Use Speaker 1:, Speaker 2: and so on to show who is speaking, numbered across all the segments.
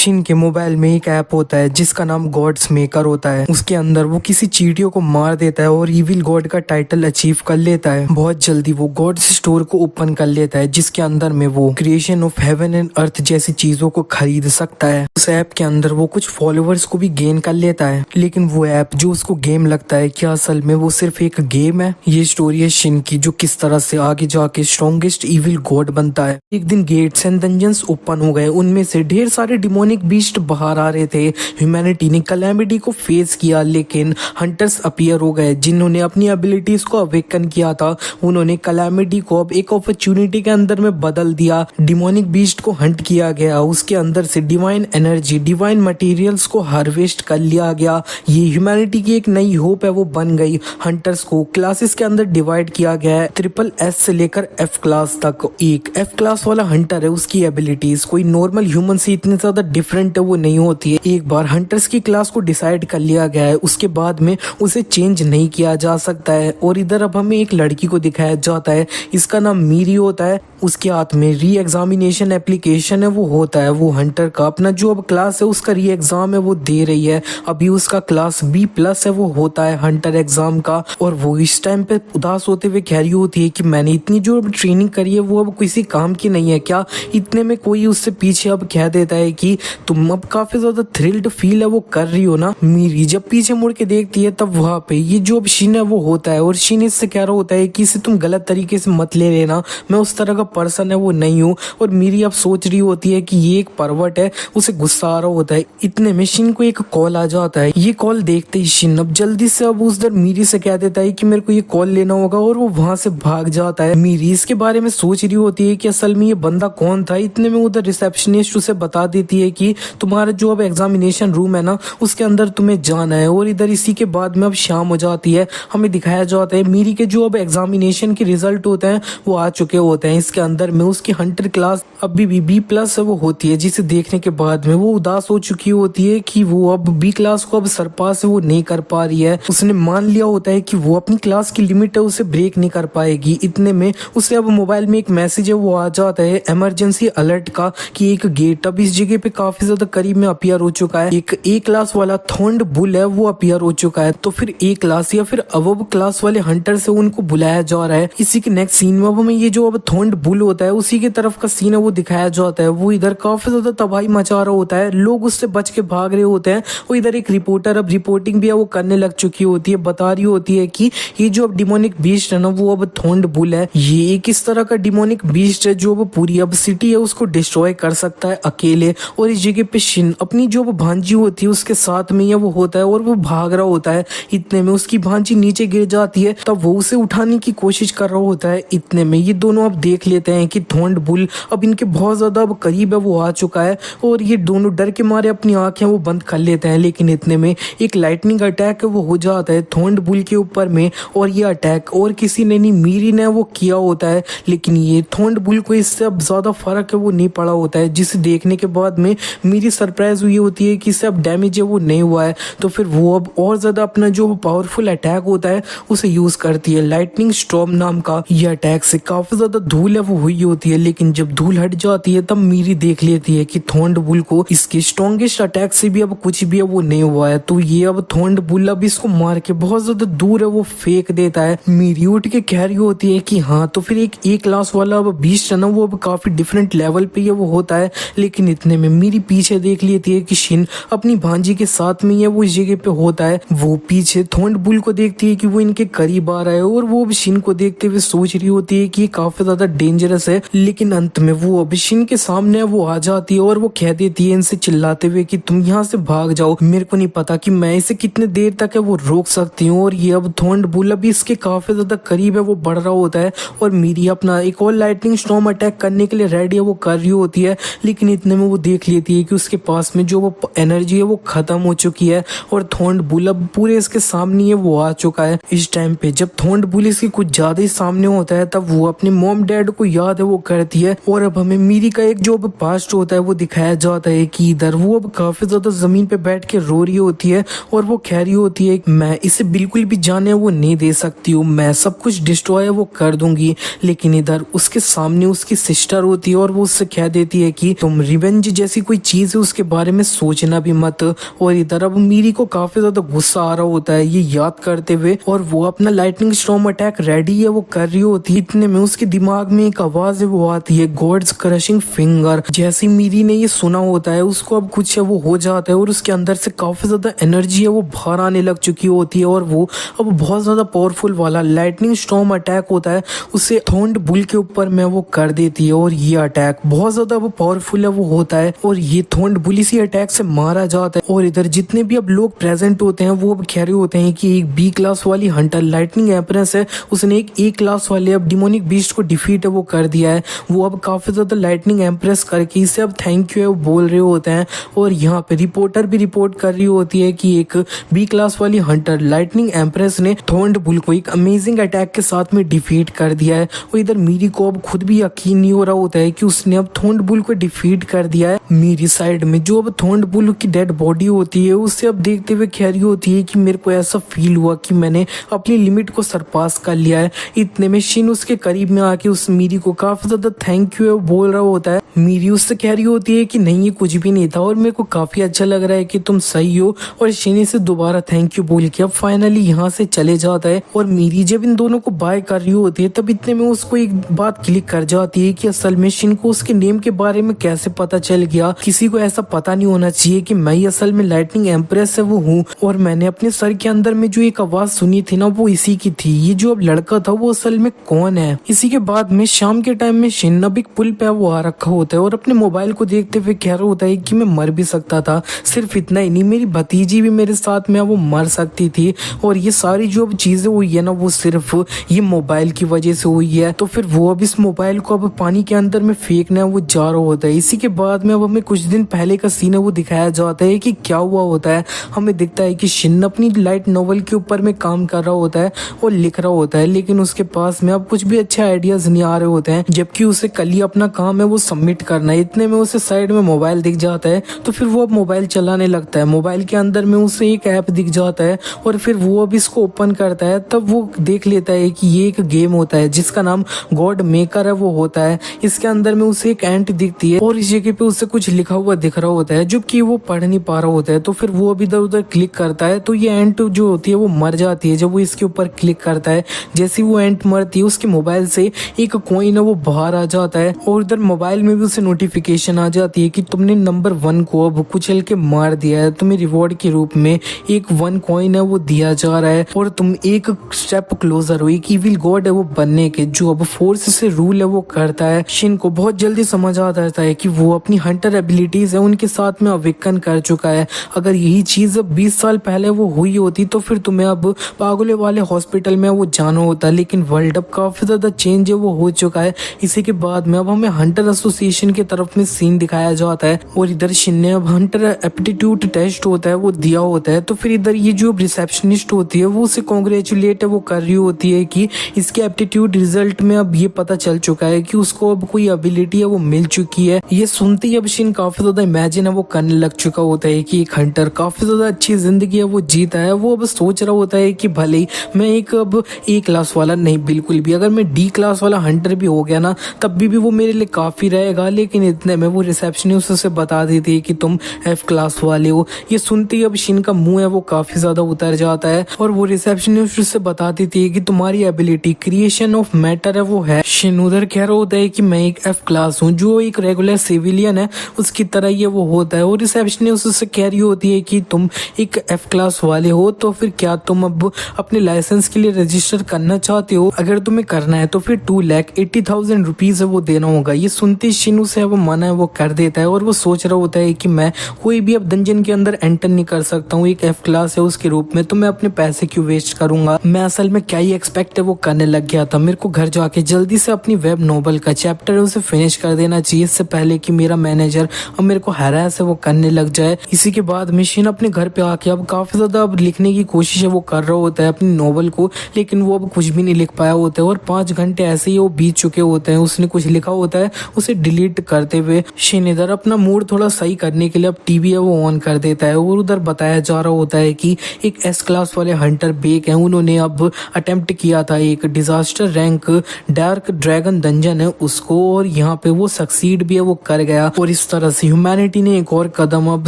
Speaker 1: Shin के mobile में एक ऐप होता है जिसका नाम गॉड्स मेकर होता है। उसके अंदर वो किसी चींटियों को मार देता है और इविल गॉड का टाइटल अचीव कर लेता है। बहुत जल्दी वो गॉड्स स्टोर को ओपन कर लेता है जिसके अंदर में वो creation of heaven and earth जैसी चीजों को खरीद सकता है। उस ऐप के अंदर वो कुछ फॉलोअर्स को भी गेन कर लेता है, लेकिन वो ऐप जो उसको गेम लगता है क्या असल में वो सिर्फ एक गेम है। ये स्टोरी है शिन की, जो किस तरह से आगे जाके स्ट्रॉन्गेस्ट इविल गॉड बनता है। एक दिन गेट्स एंड डंजन्स ओपन हो गए, उनमें से ढेर सारे डिमोनिक बीस्ट बाहर आ रहे थे। ह्यूमैनिटी ने कैलेमिटी को फेस किया, लेकिन हंटर्स अपीयर हो गए जिन्होंने अपनी एबिलिटीज को अवेकन किया था। उन्होंने कैलेमिटी को अब एक अपॉर्चुनिटी के अंदर में बदल दिया। डिमोनिक बीस्ट को हंट किया गया, उसके अंदर से डिवाइन एनर्जी, डिवाइन मटेरियल्स को हार्वेस्ट कर लिया गया। ये ह्यूमैनिटी की एक नई होप है, वो बन गई। हंटर्स को क्लासेस के अंदर डिवाइड किया गया है, ट्रिपल एस से लेकर एफ क्लास तक। एक एफ क्लास वाला हंटर है, उसकी एबिलिटीज कोई नॉर्मल ह्यूमन से इतनी ज्यादा डिफरेंट है वो नहीं होती है। एक बार हंटर्स की क्लास को डिसाइड कर लिया गया है, उसके बाद में उसे चेंज नहीं किया जा सकता है। और इधर अब हमें एक लड़की को दिखाया जाता है, इसका नाम मीरी होता है। उसके हाथ में री एग्जामिनेशन एप्लीकेशन है वो होता है। वो हंटर का अपना जो अब क्लास है उसका री एग्जाम है वो दे रही है। अभी उसका क्लास B+ है वो होता है हंटर एग्जाम का। और वो इस टाइम पे उदास होते हुए कह रही होती है कि मैंने इतनी जो ट्रेनिंग करी है वो अब किसी काम की नहीं है क्या। इतने में कोई उससे पीछे अब कह देता है कि तुम अब काफी ज्यादा थ्रिल्ड फील है वो कर रही हो ना। मीरी जब पीछे मुड़ के देखती है तब वहां पे ये जो अब शिन है वो होता है, और शिन इससे कह रहा होता है कि इसे तुम गलत तरीके से मत ले लेना, मैं उस तरह का पर्सन है वो नहीं हूँ। और मीरी अब सोच रही होती है कि ये एक परवट है, उसे गुस्सा आ रहा होता है। इतने में शिन को एक कॉल आ जाता है। ये कॉल देखते ही शिन अब जल्दी से अब उधर मीरी से कह देता है कि मेरे को ये कॉल लेना होगा, और वो वहां से भाग जाता है। मीरी इसके बारे में सोच रही होती है कि असल में ये बंदा कौन था। इतने में उधर रिसेप्शनिस्ट उसे बता देती है कि तुम्हारा जो अब एग्जामिनेशन रूम है ना उसके अंदर तुम्हें जाना है। और इधर इसी के बाद में अब शाम हो जाती है। हमें दिखाया जाता है मीरी के जो अब एग्जामिनेशन के रिजल्ट होते हैं वो आ चुके होते हैं। इसके अंदर में उसकी हंटर क्लास अभी भी B+ है वो होती है, जिसे देखने के बाद में वो उदास हो चुकी होती है कि वो अब B क्लास को अब सरपास है वो नहीं कर पा रही है। उसने मान लिया होता है कि वो अपनी क्लास की लिमिट है उसे ब्रेक नहीं कर पाएगी। इतने में उसे अब मोबाइल में एक मैसेज है वो आ जाता है इमरजेंसी अलर्ट का, कि एक गेट अब इस जगह पे काफी ज्यादा करीब में अपीयर हो चुका है। एक A क्लास वाला थॉर्न्ड बुल है वो अपीयर हो चुका है। तो फिर A क्लास या फिर अब क्लास वाले हंटर से उनको बुलाया जा रहा है। इसी के नेक्स्ट सीन में अब हमें ये जो अब थॉर्न्ड बुल होता है उसी के तरफ का सीन है वो दिखाया जाता है। वो इधर काफी ज्यादा तबाही मचा रहा होता है, लोग उससे बच के भाग रहे होते हैं। और इधर एक रिपोर्टर अब रिपोर्टिंग भी है वो करने लग चुकी होती है, बता रही होती है कि ये जो अब डिमोनिक बीस्ट है ना वो अब थॉर्न्ड बुल है। ये एक इस तरह का डिमोनिक बीस्ट है जो अब पूरी अब सिटी है उसको डिस्ट्रॉय कर सकता है अकेले। और इस जगह पे शिन अपनी जो भांजी होती है उसके साथ में वो होता है और वो भाग रहा होता है। इतने में उसकी भांजी नीचे गिर जाती है, तब वो उसे उठाने की कोशिश कर रहा होता है। इतने में ये दोनों अब देख लेते हैं कि थॉर्न्ड बुल अब इनके बहुत ज्यादा अब करीब है वो आ चुका है। और ये दोनों डर के मारे अपनी आंखें वो बंद कर लेते हैं। लेकिन इतने में एक लाइटनिंग अटैक है वो हो जाता है थॉर्न्ड बुल के ऊपर में। और ये अटैक और किसी ने नहीं, मीरी ने वो किया होता है। लेकिन ये थॉर्न्ड बुल को इससे अब ज्यादा फर्क है वो नहीं पड़ा होता है, जिसे देखने के बाद में मीरी सरप्राइज हुई होती है कि इससे अब डैमेज है वो नहीं हुआ है। तो फिर वो अब और ज्यादा अपना जो पावरफुल अटैक होता है उसे यूज करती है, लाइटनिंग स्टॉर्म नाम का। यह अटैक से काफी ज्यादा धूल है वो हुई होती है, लेकिन जब धूल हट जाती है तब मीरी देख लेती है कि थॉर्न्ड बुल को इसके स्ट्रॉन्गेस्ट अटैक से भी अब कुछ भी है वो नहीं हुआ है। तो ये अब थॉर्न्ड बुल अब इसको मार के बहुत ज्यादा दूर है वो फेंक देता है। मीरी उठ के कह रही होती है कि हाँ, तो फिर एक A क्लास वाला अब बीस्ट है ना वो अब काफी डिफरेंट लेवल पे ये वो होता है। लेकिन इतने में मीरी पीछे देख लेती है कि शिन अपनी भांजी के साथ में है वो इस जगह पे होता है। वो पीछे थॉर्न्ड बुल को देखती है कि वो इनके करीब आ रहा है, और वो अब शिन को देखते हुए सोच रही होती है कि ये काफी ज्यादा डेंजरस है। लेकिन अंत में वो अब शिन के सामने वो आ जाती है और वो कह देती है इनसे चिल्लाते हुए कि तुम यहाँ से भाग जाओ, मेरे को नहीं पता कि मैं इसे कितने देर तक है वो रोक सकती हूँ। और ये अब थॉर्न्ड बुल अभी इसके काफी ज्यादा करीब है वो बढ़ रहा होता है, और मीरी अपना एक और लाइटनिंग स्टॉर्म अटैक करने के लिए रेडी है वो कर रही होती है। लेकिन इतने में वो देख लेती है कि उसके पास में जो वो एनर्जी है वो खत्म हो चुकी है, और थॉर्न्ड बुल अब पूरे इसके सामने है वो आ चुका है। इस टाइम पे जब थॉर्न्ड बुल इसके कुछ ज्यादा ही सामने होता है तब वो अपने मॉम डैड को याद है वो करती है। और अब हमें मीरी का एक जो पास्ट होता है वो दिखाया जाता है कि इधर वो अब काफी ज्यादा जमीन पे बैठ के रो रही होती है और वो कह रही होती है मैं इसे बिल्कुल भी जाने वो नहीं दे सकती हूँ, मैं सब कुछ डिस्ट्रॉय वो कर दूंगी। लेकिन इधर उसके सामने उसकी सिस्टर होती है और वो उससे कह देती है कि तुम रिवेंज जैसी कोई चीज है उसके बारे में सोचना भी मत। और इधर अब मीरी को काफी ज्यादा गुस्सा आ रहा होता है ये याद करते हुए, और वो अपना लाइटनिंग स्टॉर्म अटैक रेडी है वो कर रही होती है। इतने में उसके दिमाग में एक आवाज है वो आती है, गॉड्स क्रशिंग फिंगर। जैसे मीरी ने ये सुना होता है उसको अब कुछ है वो हो जाता है और उसके अंदर से काफी ज्यादा एनर्जी है वो बाहर आने लग चुकी होती है और वो अब बहुत ज्यादा पावरफुल वाला लाइटनिंग स्टॉर्म अटैक होता है उसे थोंड बुल के ऊपर में वो कर देती है। और ये अटैक बहुत ज्यादा वो पावरफुल है वो होता है और ये थोंड बुल इसी अटैक से मारा जाता है। और इधर जितने भी अब लोग प्रेजेंट होते हैं वो अब कह रहे होते हैं कि एक बी क्लास वाली हंटर लाइटनिंग एम्प्रेस है, उसने एक ए क्लास वाले अब डिमोनिक बीस्ट को डिफीट है वो कर दिया है। वो अब काफी ज्यादा लाइटनिंग एम्प्रेस करके इसे अब थैंक यू है वो बोल रहे होते हैं। और यहाँ पे रिपोर्टर भी रिपोर्ट कर रही होती है कि एक बी क्लास वाली हंटर लाइटनिंग एम्प्रेस ने थोंड बुल को एक अमेजिंग अटैक के साथ में डिफीट कर दिया है। और इधर मीरी को अब खुद भी यकीन नहीं हो रहा होता है कि उसने अब थोंड बुल को डिफीट कर दिया है। मीरी साइड में जो अब थोंड बुल की डेड बॉडी होती है उससे अब देखते हुए कह रही होती है कि मेरे को ऐसा फील हुआ कि मैंने अपनी लिमिट को सरपास कर लिया है। इतने में शिन उसके करीब में आके उस मीरी को काफी ज्यादा थैंक यू बोल रहा होता है। मीरी उससे कह रही होती है कि नहीं ये कुछ भी नहीं था और मेरे को काफी अच्छा लग रहा है कि तुम सही हो। और शिन से दोबारा थैंक यू बोल के अब फाइनली यहाँ से चले जाता है। और मीरी जब इन दोनों को बाय कर रही होती है तब इतने में उसको एक बात क्लिक कर जाती है कि असल में शिन को उसके नेम के बारे में कैसे पता चल गया। किसी को ऐसा पता नहीं होना चाहिए कि मैं असल में लाइटनिंग एम्प्रेस है वो हूँ। और मैंने अपने सर के अंदर में जो एक आवाज सुनी थी ना वो इसी की थी। ये जो अब लड़का था वो असल में कौन है। इसी के बाद में शाम के टाइम में शिन अब एक पुल पे वो आ रखा होता है और अपने मोबाइल को देखते हुए कह रहा होता है कि मैं मर भी सकता था, सिर्फ इतना ही नहीं मेरी भतीजी भी मेरे साथ में वो मर सकती थी। और ये सारी जो अब चीजें हुई है ना वो सिर्फ ये मोबाइल की वजह से हुई है। तो फिर वो अब इस मोबाइल को अब पानी के अंदर में फेंकना वो जा रहा होता है। इसी के बाद में अब हमें कुछ दिन पहले का सीन है वो दिखाया जाता है कि क्या हुआ होता है। हमें दिखता है कि शिन अपनी लाइट नॉवल के ऊपर में काम कर रहा होता है और लिख रहा होता है, लेकिन उसके पास में अब कुछ भी अच्छे आइडियाज नहीं आ रहे होते हैं, जबकि उसे कल ही अपना काम है वो सबमिट करना है। इतने में उसे साइड में मोबाइल दिख जाता है तो फिर वो अब मोबाइल चलाने लगता है। मोबाइल के अंदर में उसे एक ऐप दिख जाता है और फिर वो अब इसको ओपन करता है। तब वो देख लेता है कि ये एक गेम होता है जिसका नाम गॉड मेकर है वो होता है। इसके अंदर में उसे एक एंट दिखती है और इस जगह पे उसे कुछ लिखा हुआ दिख रहा होता है जो कि वो पढ़ नहीं पा रहा होता है। तो फिर वो अब इधर उधर क्लिक करता है तो ये एंट जो होती है वो मर जाती है जब वो इसके ऊपर क्लिक करता है। जैसे वो एंट मरती है उसके मोबाइल से एक कॉइन है वो बाहर आ जाता है और इधर मोबाइल में भी उसे नोटिफिकेशन आ जाती है कि तुमने नंबर 1 को अब कुचल के मार दिया है, तुम्हें रिवॉर्ड के रूप में एक 1 कॉइन है वो दिया जा रहा है और तुम एक स्टेप क्लोजर हो एक इविल गॉड है वो बनने के जो अब फोर्स से रूल है वो करता है। शिन को बहुत जल्दी समझ आ जाता है कि वो अपनी हंटर एबिलिटीज है उनके साथ में अवेकन कर चुका है। अगर यही चीज 20 साल पहले वो हुई होती तो फिर तुम्हें अब पागले वाले हॉस्पिटल में वो जाना होता, लेकिन वर्ल्ड अब काफी ज्यादा चेंज है वो हो चुका है। इसी के बाद में अब हमें हंटर एसोसिएशन की तरफ में सीन दिखाया जाता है और इधर शिन ने अब हंटर एप्टीट्यूड टेस्ट होता है वो दिया होता है। तो फिर इधर ये जो रिसेप्शनिस्ट होती है वो उसे कॉन्ग्रेचुलेट है वो कर रही होती है कि इसके एप्टीट्यूड रिजल्ट में अब ये पता चल चुका है कि उसको अब कोई एबिलिटी है वो मिल चुकी है। ये सुनते ही अब शिन काफी ज्यादा इमेजिन है वो करने लग चुका होता है कि एक हंटर काफी ज्यादा अच्छी जिंदगी है वो जीता है। वो अब सोच रहा होता है कि भले ही मैं एक अब ए क्लास वाला नहीं, बिल्कुल भी अगर मैं डी क्लास वाला हंटर भी हो गया ना तब भी वो मेरे लिए काफी रहेगा। लेकिन इतने में वो रिसेप्शनिस्ट उसे बता देती है कि तुम एफ क्लास वाले हो। ये सुनते ही अब शिन का मुंह है वो काफी ज्यादा उतर जाता है और वो रिसेप्शनिस्ट उससे बता देती है कि तुम्हारी एबिलिटी क्रिएशन ऑफ मैटर है वो है। शिन उधर कह रहा होता है कि मैं एक एफ क्लास हूँ जो एक रेगुलर सिविलियन है उसकी तरह ये वो होता है। और रिसेप्शनिस्ट उससे कह रही होती है कि तुम एक एफ क्लास वाले हो तो फिर क्या तुम अब अपने लाइसेंस के लिए रजिस्टर करना चाहते हो? अगर तुम्हें करना है तो फिर 2,80,000 रुपीज है वो देना होगा। ये सुनते शिन उसे वो मना है वो कर देता है और वो सोच रहा होता है कि मैं कोई भी अब डंजन के अंदर एंटर नहीं कर सकता हूँ एक एफ क्लास है उसके रूप में, तो मैं अपने पैसे क्यों वेस्ट करूंगा। मैं असल में क्या ही एक्सपेक्ट है वो करने लग गया था। मेरे को घर जाके जल्दी से अपनी वेब नोवेल का चैप्टर है उसे फिनिश कर देना चाहिए इससे पहले कि मेरा मैनेजर अब मेरे को हैरास है वो करने लग जाए। इसी के बाद मिशीन अपने घर पे आके अब काफी ज्यादा अब लिखने की कोशिश है वो कर रहा होता है अपनी नोवेल को, लेकिन वो अब कुछ भी नहीं लिख पाया होता है और 5 घंटे ऐसे ही वो बीत चुके होते हैं। उसने कुछ लिखा होता है उसे डिलीट करते हुए शिन इधर अपना मूड मूड थोड़ा सही करने के लिए अब टीवी है वो ऑन कर देता है और उधर बताया जा रहा होता है कि एक एस क्लास वाले हंटर बेक हैं, उन्होंने अब अटेम्प्ट किया था एक disaster rank dark dragon dungeon है उसको, और यहाँ पे वो सक्सीड भी है वो कर गया। और इस तरह से ह्यूमैनिटी ने एक और कदम अब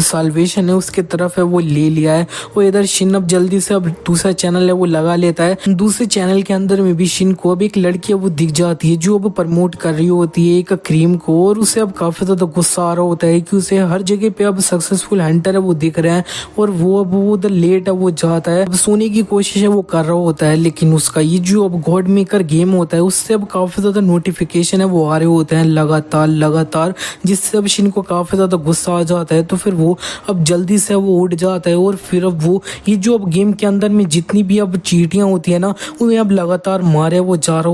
Speaker 1: साल्वेशन है उसके तरफ है वो ले लिया है। और इधर शिन अब जल्दी से अब दूसरा चैनल है वो लगा लेता है। दूसरे चैनल के अंदर में भी शिन को अब एक लड़की है वो दिख जाती है जो अब प्रमोट कर रही होती है एक क्रीम को, और उसे अब काफी ज्यादा गुस्सा आ रहा होता है कि उसे हर जगह पे अब सक्सेसफुल हंटर है वो दिख रहे हैं, और वो अब वो उधर लेट है वो जाता है, अब सोने की कोशिश है वो कर रहा होता है। लेकिन उसका ये जो अब गॉड मेकर गेम होता है उससे अब काफी ज्यादा नोटिफिकेशन है वो आ रहे होते हैं लगातार, जिससे अब शिन को काफी ज्यादा गुस्सा आ जाता है। तो फिर वो अब जल्दी से वो उठ जाता है, और फिर अब वो ये जो अब गेम के अंदर में जितनी भी अब चींटियां होती है ना उन्हें अब लगातार मारे वो जा रहा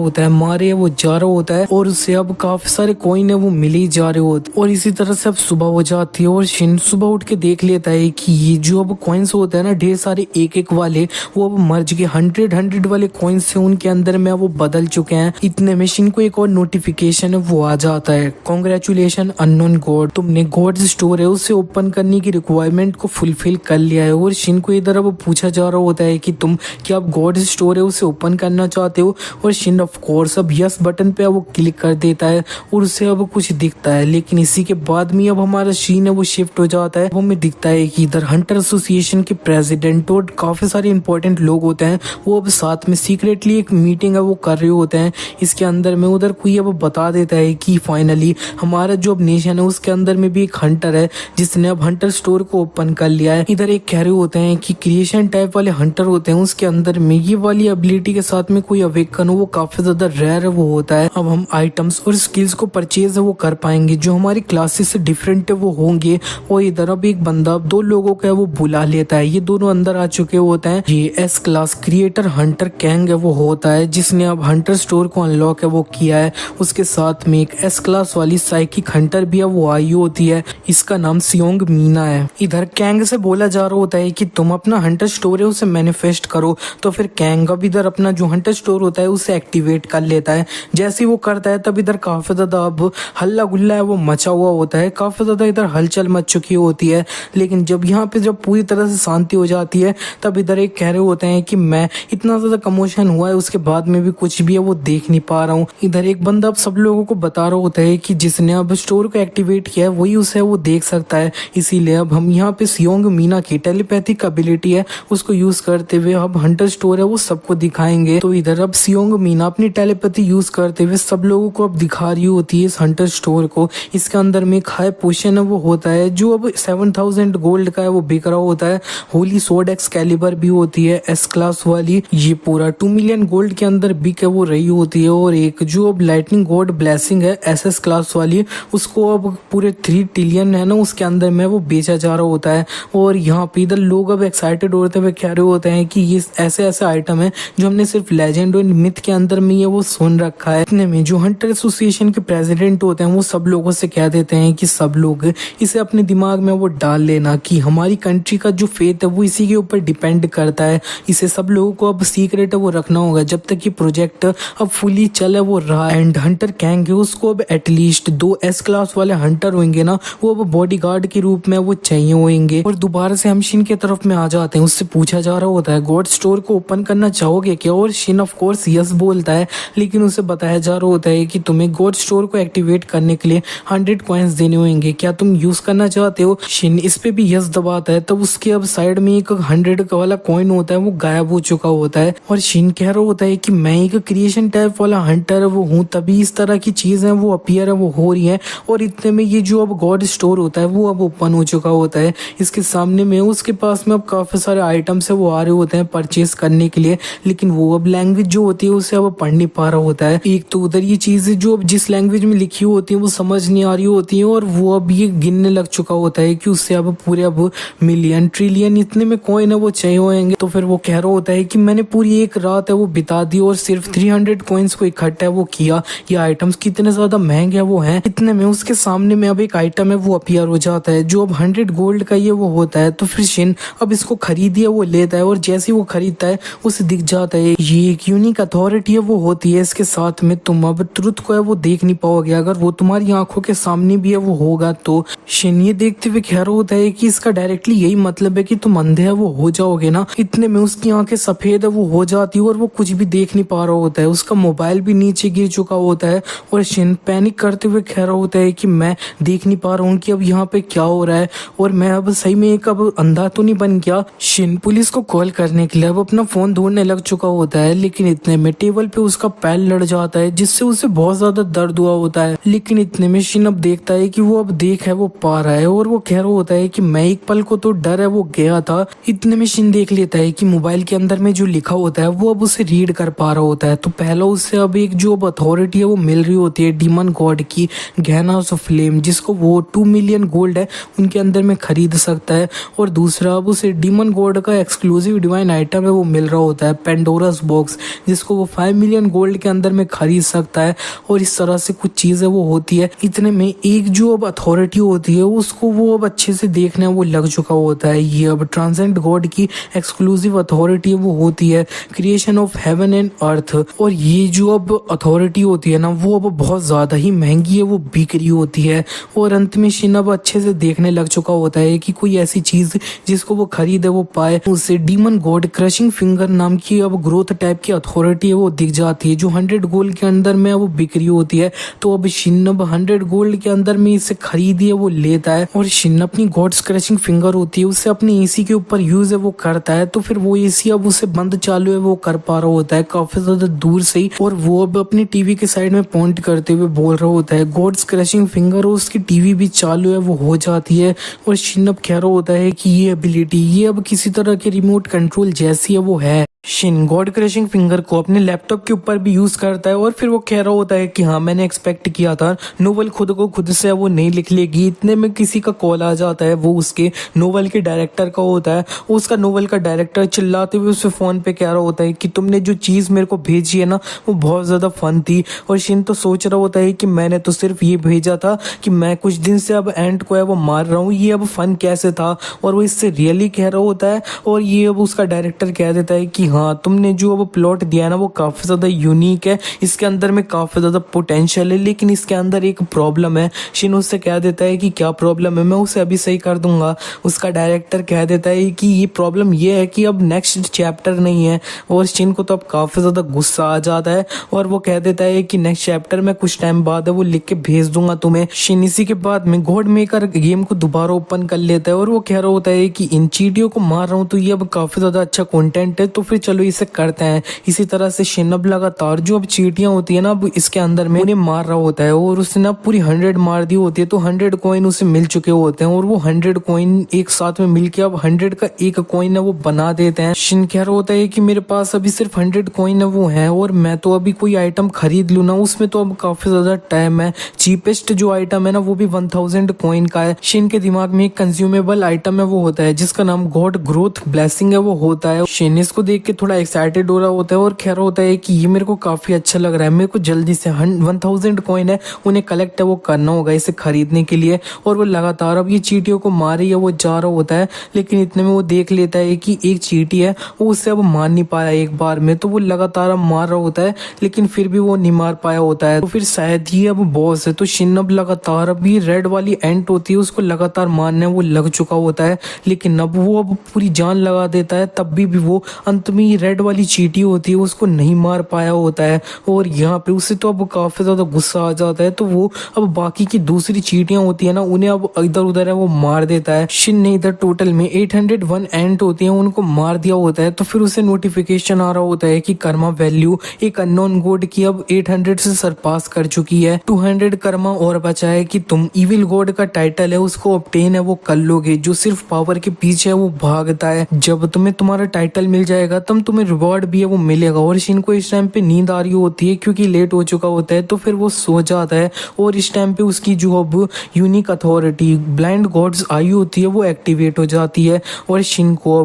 Speaker 1: होता है, और उससे अब काफी सारे कॉइन है वो मिले ही जा रहे होते हैं। और इसी तरह से अब सुबह हो जाती है और शिन सुबह उठ के देख लेता है कि ये जो अब कॉइन्स होते हैं ना ढेर सारे एक वाले, वो अब मर्ज के 100 वाले कॉइन्स से उनके अंदर में वो बदल चुके हैं। इतने में शिन को एक और नोटिफिकेशन है वो आ जाता है, कांग्रेचुलेशन अननोन गॉड, तुमने गॉड स्टोर है उसे ओपन करने की रिक्वायरमेंट को फुलफिल कर लिया है। और शिन को इधर अब पूछा जा रहा होता है कि तुम क्या अब गॉड स्टोर है उसे ओपन करना चाहते हो, और शिन ऑफ कोर्स अब यस बटन पे वो क्लिक कर देता है और उसे अब कुछ दिखता है। लेकिन इसी के बाद में अब हमारा सीन है वो शिफ्ट हो जाता है, हमें दिखता है कि इधर हंटर एसोसिएशन के प्रेसिडेंट और काफी सारे इंपॉर्टेंट लोग होते हैं वो अब साथ में सीक्रेटली एक मीटिंग है वो कर रहे होते हैं। इसके अंदर में उधर कोई अब बता देता है कि फाइनली हमारा जो अब नेशन है उसके अंदर में भी एक हंटर है जिसने अब हंटर स्टोर को ओपन कर लिया है। इधर एक कह रहे होते हैं कि क्रिएशन टाइप वाले हंटर होते हैं उसके अंदर में ये वाली एबिलिटी के साथ में कोई अवेकन हो वो काफी ज्यादा रेयर वो होता है। अब हम आइटम्स और स्किल्स को परचेज वो कर पाएंगे जो हमारी क्लासेस से डिफरेंट वो होंगे। और इधर अब एक बंदा 2 लोगों का वो बुला लेता है, ये दोनों अंदर आ चुके होते हैं। ये S class creator Hunter Kang है वो होता है जिसने अब हंटर स्टोर को अनलॉक है वो किया है। उसके साथ में एक एस क्लास वाली साइकिक हंटर भी है वो आई होती है, इसका नाम सियोंग मीना है। इधर कैंग से बोला जा रहा होता है कि तुम अपना हंटर स्टोर है उसे मैनिफेस्ट करो। तो फिर कैंग अब इधर अपना जो हंटर स्टोर होता है उसे एक्टिवेट कर लेता है। जैसे ही वो करता है तब इधर काफी ज्यादा अब हल्ला गुल्ला है वो मचा हुआ होता है, काफी ज्यादा इधर हलचल मच चुकी होती है। लेकिन जब यहाँ पे जब पूरी तरह से शांति हो जाती है तब इधर एक कह रहे होते हैं कि मैं इतना ज्यादा कमोशन हुआ है उसके बाद में भी कुछ भी है वो देख नहीं पा रहा हूँ। इधर एक बंदा अब सब लोगों को बता रहा होता है कि जिसने अब स्टोर को एक्टिवेट किया है वही उसे वो देख सकता है। इसीलिए अब हम यहाँ पे सियोंग मीना की टेलीपैथिक एबिलिटी है उसको यूज करते हुए अब हंटर स्टोर है वो सबको दिखाएंगे। तो इधर अब सियोंग मीना अपनी टेलीपैथी यूज करते हुए सब लोगों को अब दिखा रही होती है इस हंटर स्टोर को। इसके अंदर में एक हाई पोशन है वो होता है जो अब 7000 गोल्ड का है वो बिक रहा होता है। होली सोर्ड एक्सकैलिबर भी होती है एस क्लास वाली, ये पूरा 2 मिलियन गोल्ड के अंदर बिक है वो रही होती है। और एक जो अब लाइटनिंग गॉड ब्लेसिंग है एसएस क्लास वाली उसको अब पूरे 3 ट्रिलियन है ना उसके अंदर में वो बेचा जा रहा होता है। और यहाँ पे इधर लोग अब एक्साइटेड होते हुए कह रहे होते हैं कि ये ऐसे ऐसे आइटम है जो हमने सिर्फ लेजेंड और मिथ के अंदर में ये वो सुन रखा है। इतने में जो हंटर एसोसिएशन के प्रेसिडेंट होते हैं वो सब लोगों से कह देते हैं कि सब लोग इसे अपने दिमाग में वो डाल लेना कि हमारी कंट्री का जो फेथ है वो इसी के ऊपर डिपेंड करता है। इसे सब लोगों को अब सीक्रेट है वो रखना होगा जब तक ये प्रोजेक्ट अब फुली चले वो रहा। एंड हंटर कैंग है उसको अब एटलीस्ट 2 एस क्लास वाले हंटर होंगे ना वो अब बॉडीगार्ड के रूप में वो चाहिए होंगे। और दोबारा से हम शिन की तरफ में आ जाते हैं, उससे पूछा जा रहा होता है गॉड स्टोर को ओपन करना चाहोगे क्या, और शिन ऑफ कोर्स यस बोलता है। लेकिन उसे बताया जा रहा होता है कि तुम्हें गॉड स्टोर को एक्टिवेट करने के लिए 100 कॉइन्स देने होंगे, क्या तुम यूज करना चाहते हो। शिन इस पे भी यस दबाता है, तब उसके अब साइड में एक 100 वाला कॉइन होता है वो गायब हो चुका होता है। और शिन कह रहा होता है कि मैं एक क्रिएशन टाइप वाला हंटर वो हूँ, तभी इस तरह की चीजें वो अपीयर है वो हो रही है। और इतने में ये जो अब गॉड स्टोर होता है वो अब ओपन हो चुका होता है। इसके सामने में उसके पास में अब काफी सारे आइटम्स है वो आ रहे होते हैं परचेस करने के लिए, लेकिन वो अब लैंग्वेज जो होती है उसे अब पढ़ नहीं पा रहा होता है। एक तो उधर ये चीजें जो अब जिस लैंग्वेज में लिखी होती है वो समझ नहीं आ रही होती है, और वो अब ये गिनने लग चुका होता है कि उससे अब पूरे अब मिलियन ट्रिलियन इतने में कॉइन है वो चाहिए होंगे। तो फिर वो कह रहा होता है कि मैंने पूरी एक रात है वो बिता दी और सिर्फ 300 कॉइन्स को इकट्ठा है वो किया, ये आइटम्स कितने ज्यादा महंगे वो हैं। इतने में उसके सामने में अब एक आइटम है वो अपीयर हो जाता है जो अब 100 गोल्ड का ये वो होता है। तो फिर शिन अब इसको खरीदिए वो लेता है, और जैसे ही वो खरीदता है उसे दिख जाता है ये एक यूनिक अथॉरिटी है वो होती है। इसके साथ में तुम अब ट्रुथ को है वो देख नहीं पाओगे, अगर वो तुम्हारी आंखों के सामने भी है वो होगा होगा। तो शिन ये देखते हुए कह रहा होता है कि इसका डायरेक्टली यही मतलब है कि तुम अंधे है वो हो जाओगे ना। इतने में उसकी आंखें सफेद है वो हो जाती है और वो कुछ भी देख नहीं पा रहा होता है। उसका मोबाइल भी नीचे गिर चुका होता है और शिन पैनिक करते हुए कह रहा होता है कि मैं देख नहीं पा रहा हूँ कि अब यहाँ पे क्या हो रहा है और मैं अब सही में एक अब अंधा तो नहीं बन गया। शिन पुलिस को कॉल करने के लिए अब अपना फोन ढूंढने लग चुका होता है, लेकिन इतने में टेबल पे उसका पैर लड़ जाता है जिससे उसे बहुत ज्यादा दर्द हुआ होता है। लेकिन इतने में शिन अब देखता है कि वो अब देख है वो पा रहा है और वो कह रहा होता है कि मैं एक पल को तो डर है वो गया था। इतने में शिन देख लेता है कि मोबाइल के अंदर में जो लिखा होता है वो अब उसे रीड कर पा रहा होता है। तो पहला उससे अब एक जो अब अथॉरिटी है वो मिल रही होती है डीमन गॉड की, गहनास ऑफ फ्लेम, जिसको वो 2 मिलियन गोल्ड है उनके अंदर में खरीद सकता है। और दूसरा अब उसे डीमन गॉड का एक्सक्लूसिव डिवाइन आइटम है वो मिल रहा होता है पेंडोरास बॉक्स, जिसको वो 5 मिलियन गोल्ड के अंदर में खरीद सकता है। और इस तरह से कुछ चीजें वो होती है। इतने में एक जो अब अथॉरिटी होती है उसको वो अब अच्छे से देखने वो लग चुका होता है। ये अब ट्रांसेंड गॉड की एक्सक्लूसिव अथॉरिटी वो होती है creation of heaven and earth. और ये जो अब अथॉरिटी होती है ना वो अब बहुत ज्यादा ही महंगी है वो बिक रही होती है। और अंत में शिन अब अच्छे से देखने लग चुका होता है कि कोई ऐसी चीज जिसको वो खरीदे वो पाए। उसे डीमन गॉड क्रशिंग फिंगर नाम की अब ग्रोथ टाइप की अथॉरिटी है वो दिख जाती है जो 100 गोल्ड के अंदर में वो बिक रही होती है। तो अब शिन अब 100 गोल्ड के अंदर में इसे खरीदी है वो लेता है और शिन अपनी गॉड्स क्रशिंग फिंगर होती है उसे अपने एसी के ऊपर यूज है वो करता है। तो फिर वो एसी अब उसे बंद चालू है वो कर पा रहा होता है काफी ज्यादा दूर से ही। और वो अब अपनी टीवी के साइड में पॉइंट करते हुए बोल रहा होता है गॉड्स क्रशिंग फिंगर, और उसकी टीवी भी चालू है वो हो जाती है। और शिन अब कह रहा होता है कि ये एबिलिटी ये अब किसी तरह के रिमोट कंट्रोल जैसी है वो है। शिन गॉड क्रशिंग फिंगर को अपने लैपटॉप के ऊपर भी यूज करता है और फिर वो कह रहा होता है कि हाँ मैंने एक्सपेक्ट किया था नोवेल खुद को खुद से वो नहीं लिख लेगी। इतने में किसी का कॉल आ जाता है, वो उसके नोवेल के डायरेक्टर का होता है। उसका नोवेल का डायरेक्टर चिल्लाते हुए उससे फोन पे कह रहा होता है कि तुमने जो चीज मेरे को भेजी है ना वो बहुत ज्यादा फन थी। और शिन तो सोच रहा होता है कि मैंने तो सिर्फ ये भेजा था कि मैं कुछ दिन से अब एंट को है वो मार रहा हूँ, ये अब फन कैसे था। और वो इससे रियली कह रहा होता है और ये अब उसका डायरेक्टर कह देता है कि हाँ तुमने जो अब प्लॉट दिया है ना वो काफी ज्यादा यूनिक है, इसके अंदर में काफी ज्यादा पोटेंशियल है, लेकिन इसके अंदर एक प्रॉब्लम है। शिन उससे कह देता है कि क्या प्रॉब्लम है, मैं उसे अभी सही कर दूंगा। उसका डायरेक्टर कह देता है कि ये प्रॉब्लम ये है कि अब नेक्स्ट चैप्टर नहीं है। और शिन को तो अब काफी ज्यादा गुस्सा आ जाता है और वो कह देता है कि नेक्स्ट चैप्टर में कुछ टाइम बाद है वो लिख के भेज दूंगा तुम्हें। शिन इसी के बाद में गॉड मेकर गेम को दोबारा ओपन कर लेता है और वो कह रहा होता है कि इन चीटियों को मार रहा हूँ तो ये अब काफी ज्यादा अच्छा कंटेंट है, तो फिर चलो इसे करते हैं। इसी तरह से शिन अब लगातार जो अब चीटियां होती है ना अब इसके अंदर में उन्हें मार रहा होता है और उसने ना पूरी 100 मार दी होती है। तो 100 कॉइन उसे मिल चुके होते हैं और वो 100 कॉइन एक साथ में मिलके अब 100 का एक कॉइन है वो बना देते हैं। शिन कह रहा होता है कि मेरे पास अभी सिर्फ 100 कॉइन है वो है और मैं तो अभी कोई आइटम खरीद लूँ ना उसमें तो अब काफी ज्यादा टाइम है। चीपेस्ट जो आइटम है ना वो भी 1000 कॉइन का है। शिन के दिमाग में एक कंज्यूमेबल आइटम है वो होता है जिसका नाम गॉड ग्रोथ ब्लेसिंग है वो होता है। शिन इसको देख के थोड़ा एक्साइटेड हो रहा होता है और कह रहा होता है कि ये मेरे को काफी अच्छा लग रहा है, मेरे को जल्दी से 1000 कॉइन है उन्हें कलेक्ट है वो करना होगा इसे खरीदने के लिए। और वो लगातार अब ये चीटियों को मार रही है वो जा रहा होता है, लेकिन इतने में वो देख लेता है कि एक चीटी है वो उससे अब मार नहीं पाया एक बार में। तो वो लगातार अब मार रहा होता है लेकिन फिर भी वो नहीं मार पाया होता है। तो फिर शायद ही अब बॉस है। तो शिन अब लगातार अब ये रेड वाली एंट होती है उसको लगातार मारने वो लग चुका होता है, लेकिन अब वो अब पूरी जान लगा देता है तब भी वो अंत में ये रेड वाली चीटी होती है उसको नहीं मार पाया होता है। और यहाँ पे उससे तो अब काफी ज्यादा गुस्सा आ जाता है। तो वो अब बाकी की दूसरी चीटियां होती है ना उन्हें अब इधर उधर है वो मार देता है। शिन ने इधर टोटल में 801 एंट होती है उनको मार दिया होता है। तो फिर उसे नोटिफिकेशन आ रहा होता है कि कर्मा वैल्यू एक अननोन गॉड की अब 800 से सरपास कर चुकी है। 200 कर्मा और बचा है कि तुम इविल गॉड का टाइटल है उसको ऑब्टेन है वो कर लोगे, जो सिर्फ पावर के पीछे है वो भागता है। जब तुम्हें तुम्हारा टाइटल मिल जाएगा तब तुम्हें रिवॉर्ड भी है वो मिलेगा। और शिन को इस टाइम पे नींद आ रही होती है क्योंकि लेट हो चुका होता है। तो फिर वो सो जाता है और इस टाइम पे उसकी जो अब यूनिक अथॉरिटी ब्लाइंड गॉड्स आई होती है वो एक्टिवेट हो जाती है। और शिन को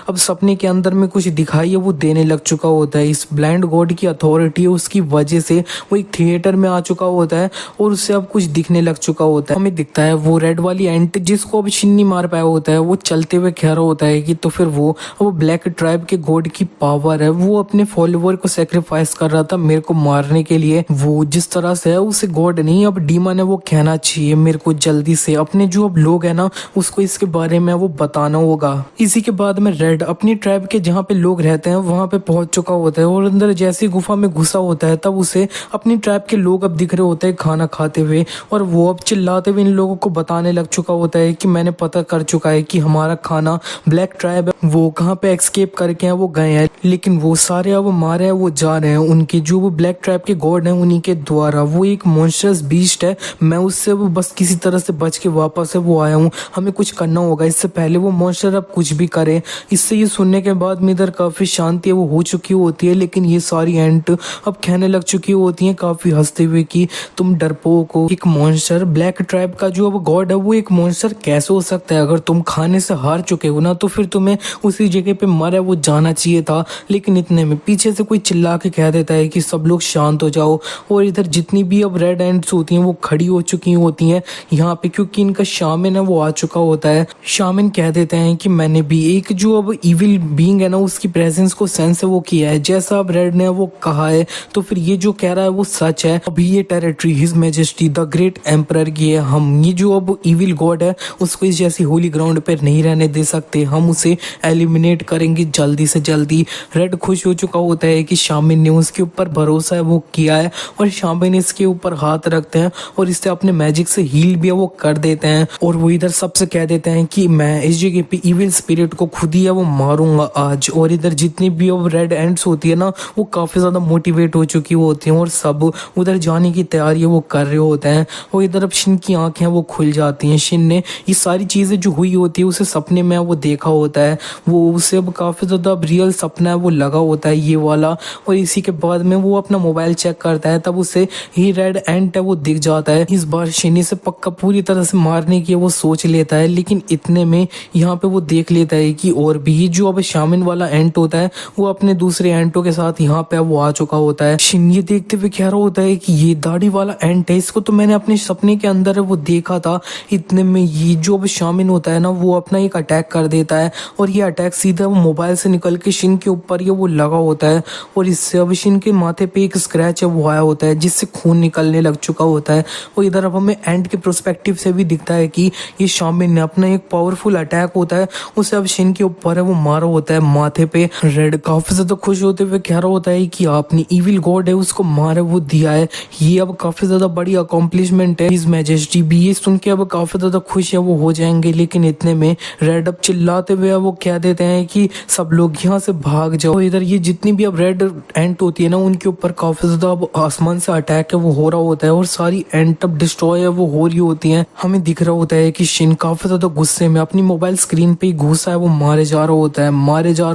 Speaker 1: अब सपने के अंदर में कुछ दिखाई है वो देने लग चुका होता है। इस ब्लाइंड गॉड की अथॉरिटी उसकी वजह से वो एक थिएटर में आ चुका होता है और उससे अब कुछ दिखने लग चुका होता है। हमें दिखता है वो रेड वाली एंट जिसको अब शिन नहीं मार पाया होता है वो चलते हुए कह रहा होता है कि तो फिर वो ब्लैक ट्राइब के गॉड की पावर है, वो अपने फॉलोवर को सेक्रीफाइस कर रहा था मेरे को मारने के लिए। वो जिस तरह से है उसे गॉड नहीं, अब डीमन है, वो कहना चाहिए मेरे को जल्दी से अपने जो अब लोग है ना उसको इसके बारे में वो बताना होगा। इसी के बाद में रेड अपनी ट्राइब के जहाँ पे लोग रहते हैं वहां पे पहुंच चुका होता है और अंदर जैसे गुफा में घुसा होता है तब उसे अपनी ट्राइब के लोग अब दिख रहे होते हैं खाना खाते हुए, और वो अब चिल्लाते हुए इन लोगों को बताने लग चुका होता है कि मैंने पता कर चुका है कि हमारा खाना ब्लैक ट्राइब है वो कहाँ पे एक्सकेप करके हैं, वो गए हैं, लेकिन वो सारे अब मारे हैं, वो जा रहे हैं उनके जो वो ब्लैक ट्राइब के गॉड हैं उन्हीं के द्वारा। वो एक मॉन्स्टरस बीस्ट है, मैं उससे वो बस किसी तरह से बच के वापस है वो आया हूँ, हमें कुछ करना होगा इससे पहले वो मॉन्स्टर अब कुछ भी करे। इससे ये सुनने के बाद में इधर काफी शांति वो हो चुकी होती है, लेकिन ये सारी एंट अब कहने लग चुकी होती हैं काफी हंसते हुए कि तुम डरपोक हो, एक मॉन्स्टर ब्लैक ट्राइब का जो अब गॉड है वो एक मॉन्स्टर कैसे हो सकता है, अगर तुम खाने से हार चुके हो ना तो फिर तुम्हें उसी जगह पे मरा वो जाना चाहिए था। लेकिन इतने में पीछे से कोई चिल्ला के कह देता है कि सब लोग शांत हो जाओ, और इधर जितनी भी अब रेड एंट्स होती हैं वो खड़ी हो चुकी होती हैं यहाँ पे, क्योंकि इनका शामिन है वो आ चुका होता है। शामिन कह देते हैं कि मैंने भी एक जो अब इविल बीइंग है ना उसकी प्रेजेंस को सेंस है वो किया है, जैसा अब रेड ने वो कहा है तो फिर ये जो कह रहा है वो सच है। अभी ये territory his majesty the great emperor की है, हम ये जो अब इविल गॉड है उसको इस जैसी होली ग्राउंड पर नहीं रहने दे सकते, हम उसे एलिमिनेट करेंगे जल्दी से जल्दी। रेड खुश हो चुका होता है कि शामिन ने उसके ऊपर भरोसा है वो किया है, और शामिन इसके ऊपर हाथ रखते हैं और इससे अपने मैजिक से हील भी है वो कर देते हैं, और वो इधर सबसे कह देते हैं कि मैं इस जगह पे इविल स्पिरिट को खुद ही है वो मारूंगा आज। और इधर जितनी भी अब रेड एंड्स होती है ना वो काफी ज्यादा मोटिवेट हो चुकी होती हैं और सब उधर जाने की तैयारी वो कर रहे होते हैं। और इधर अब शिन की आंखें वो खुल जाती हैं, शिन ने ये सारी चीजें जो हुई होती है उसे सपने में वो देखा होता है, वो उसे अब काफी ज्यादा अब रियल सपना है वो लगा होता है ये वाला। और इसी के बाद में वो अपना मोबाइल चेक करता है तब उसे ही रेड एंट है वो दिख जाता है। इस बार शिनी से पक्का पूरी तरह से मारने की वो सोच लेता है, लेकिन इतने में यहाँ पे वो देख लेता है कि और भी जो अब शामिन वाला एंट होता है वो अपने दूसरे एंटों के साथ यहाँ पे वो आ चुका होता है। शिन ये देखते हुए कह रहा होता है कि ये दाढ़ी वाला एंट है, इसको तो मैंने अपने सपने के अंदर वो देखा था। इतने में ये जो अब शामिन होता है ना वो अपना एक अटैक कर देता है, और ये अटैक सीधा वो मोबाइल से निकल के शिन के ऊपर ये वो लगा होता है, और इससे अब शिन के माथे पे एक स्क्रैच है वो आया होता है जिससे खून निकलने लग चुका होता है। और इधर अब हमें एंड के प्रोस्पेक्टिव से भी दिखता है कि ये शामिन ने अपना एक पावरफुल अटैक होता है उसे अब शिन के ऊपर है वो मारा होता है माथे पे। रेड काफी ज्यादा खुश होते हुए कह रहा होता है कि आपने इविल गॉड है उसको मारे वो दिया है, ये अब काफी ज्यादा बड़ी अकॉम्प्लिशमेंट है। हिज मैजेस्टी भी ये सुन के अब काफी ज्यादा खुश है वो हो जाएंगे, लेकिन इतने में रेड अब चिल्लाते हुए वो कह देते हैं कि सब लोग यहाँ से भाग जाओ। इधर ये जितनी भी अब रेड एंट होती है ना उनके ऊपर काफी ज्यादा अब आसमान से अटैक है वो हो रहा होता है, और सारी एंट अब डिस्ट्रॉय है वो हो रही होती हैं। हमें दिख रहा होता है कि शिन काफी ज्यादा गुस्से में अपनी मोबाइल स्क्रीन पे घुसा है वो मारे जा रहा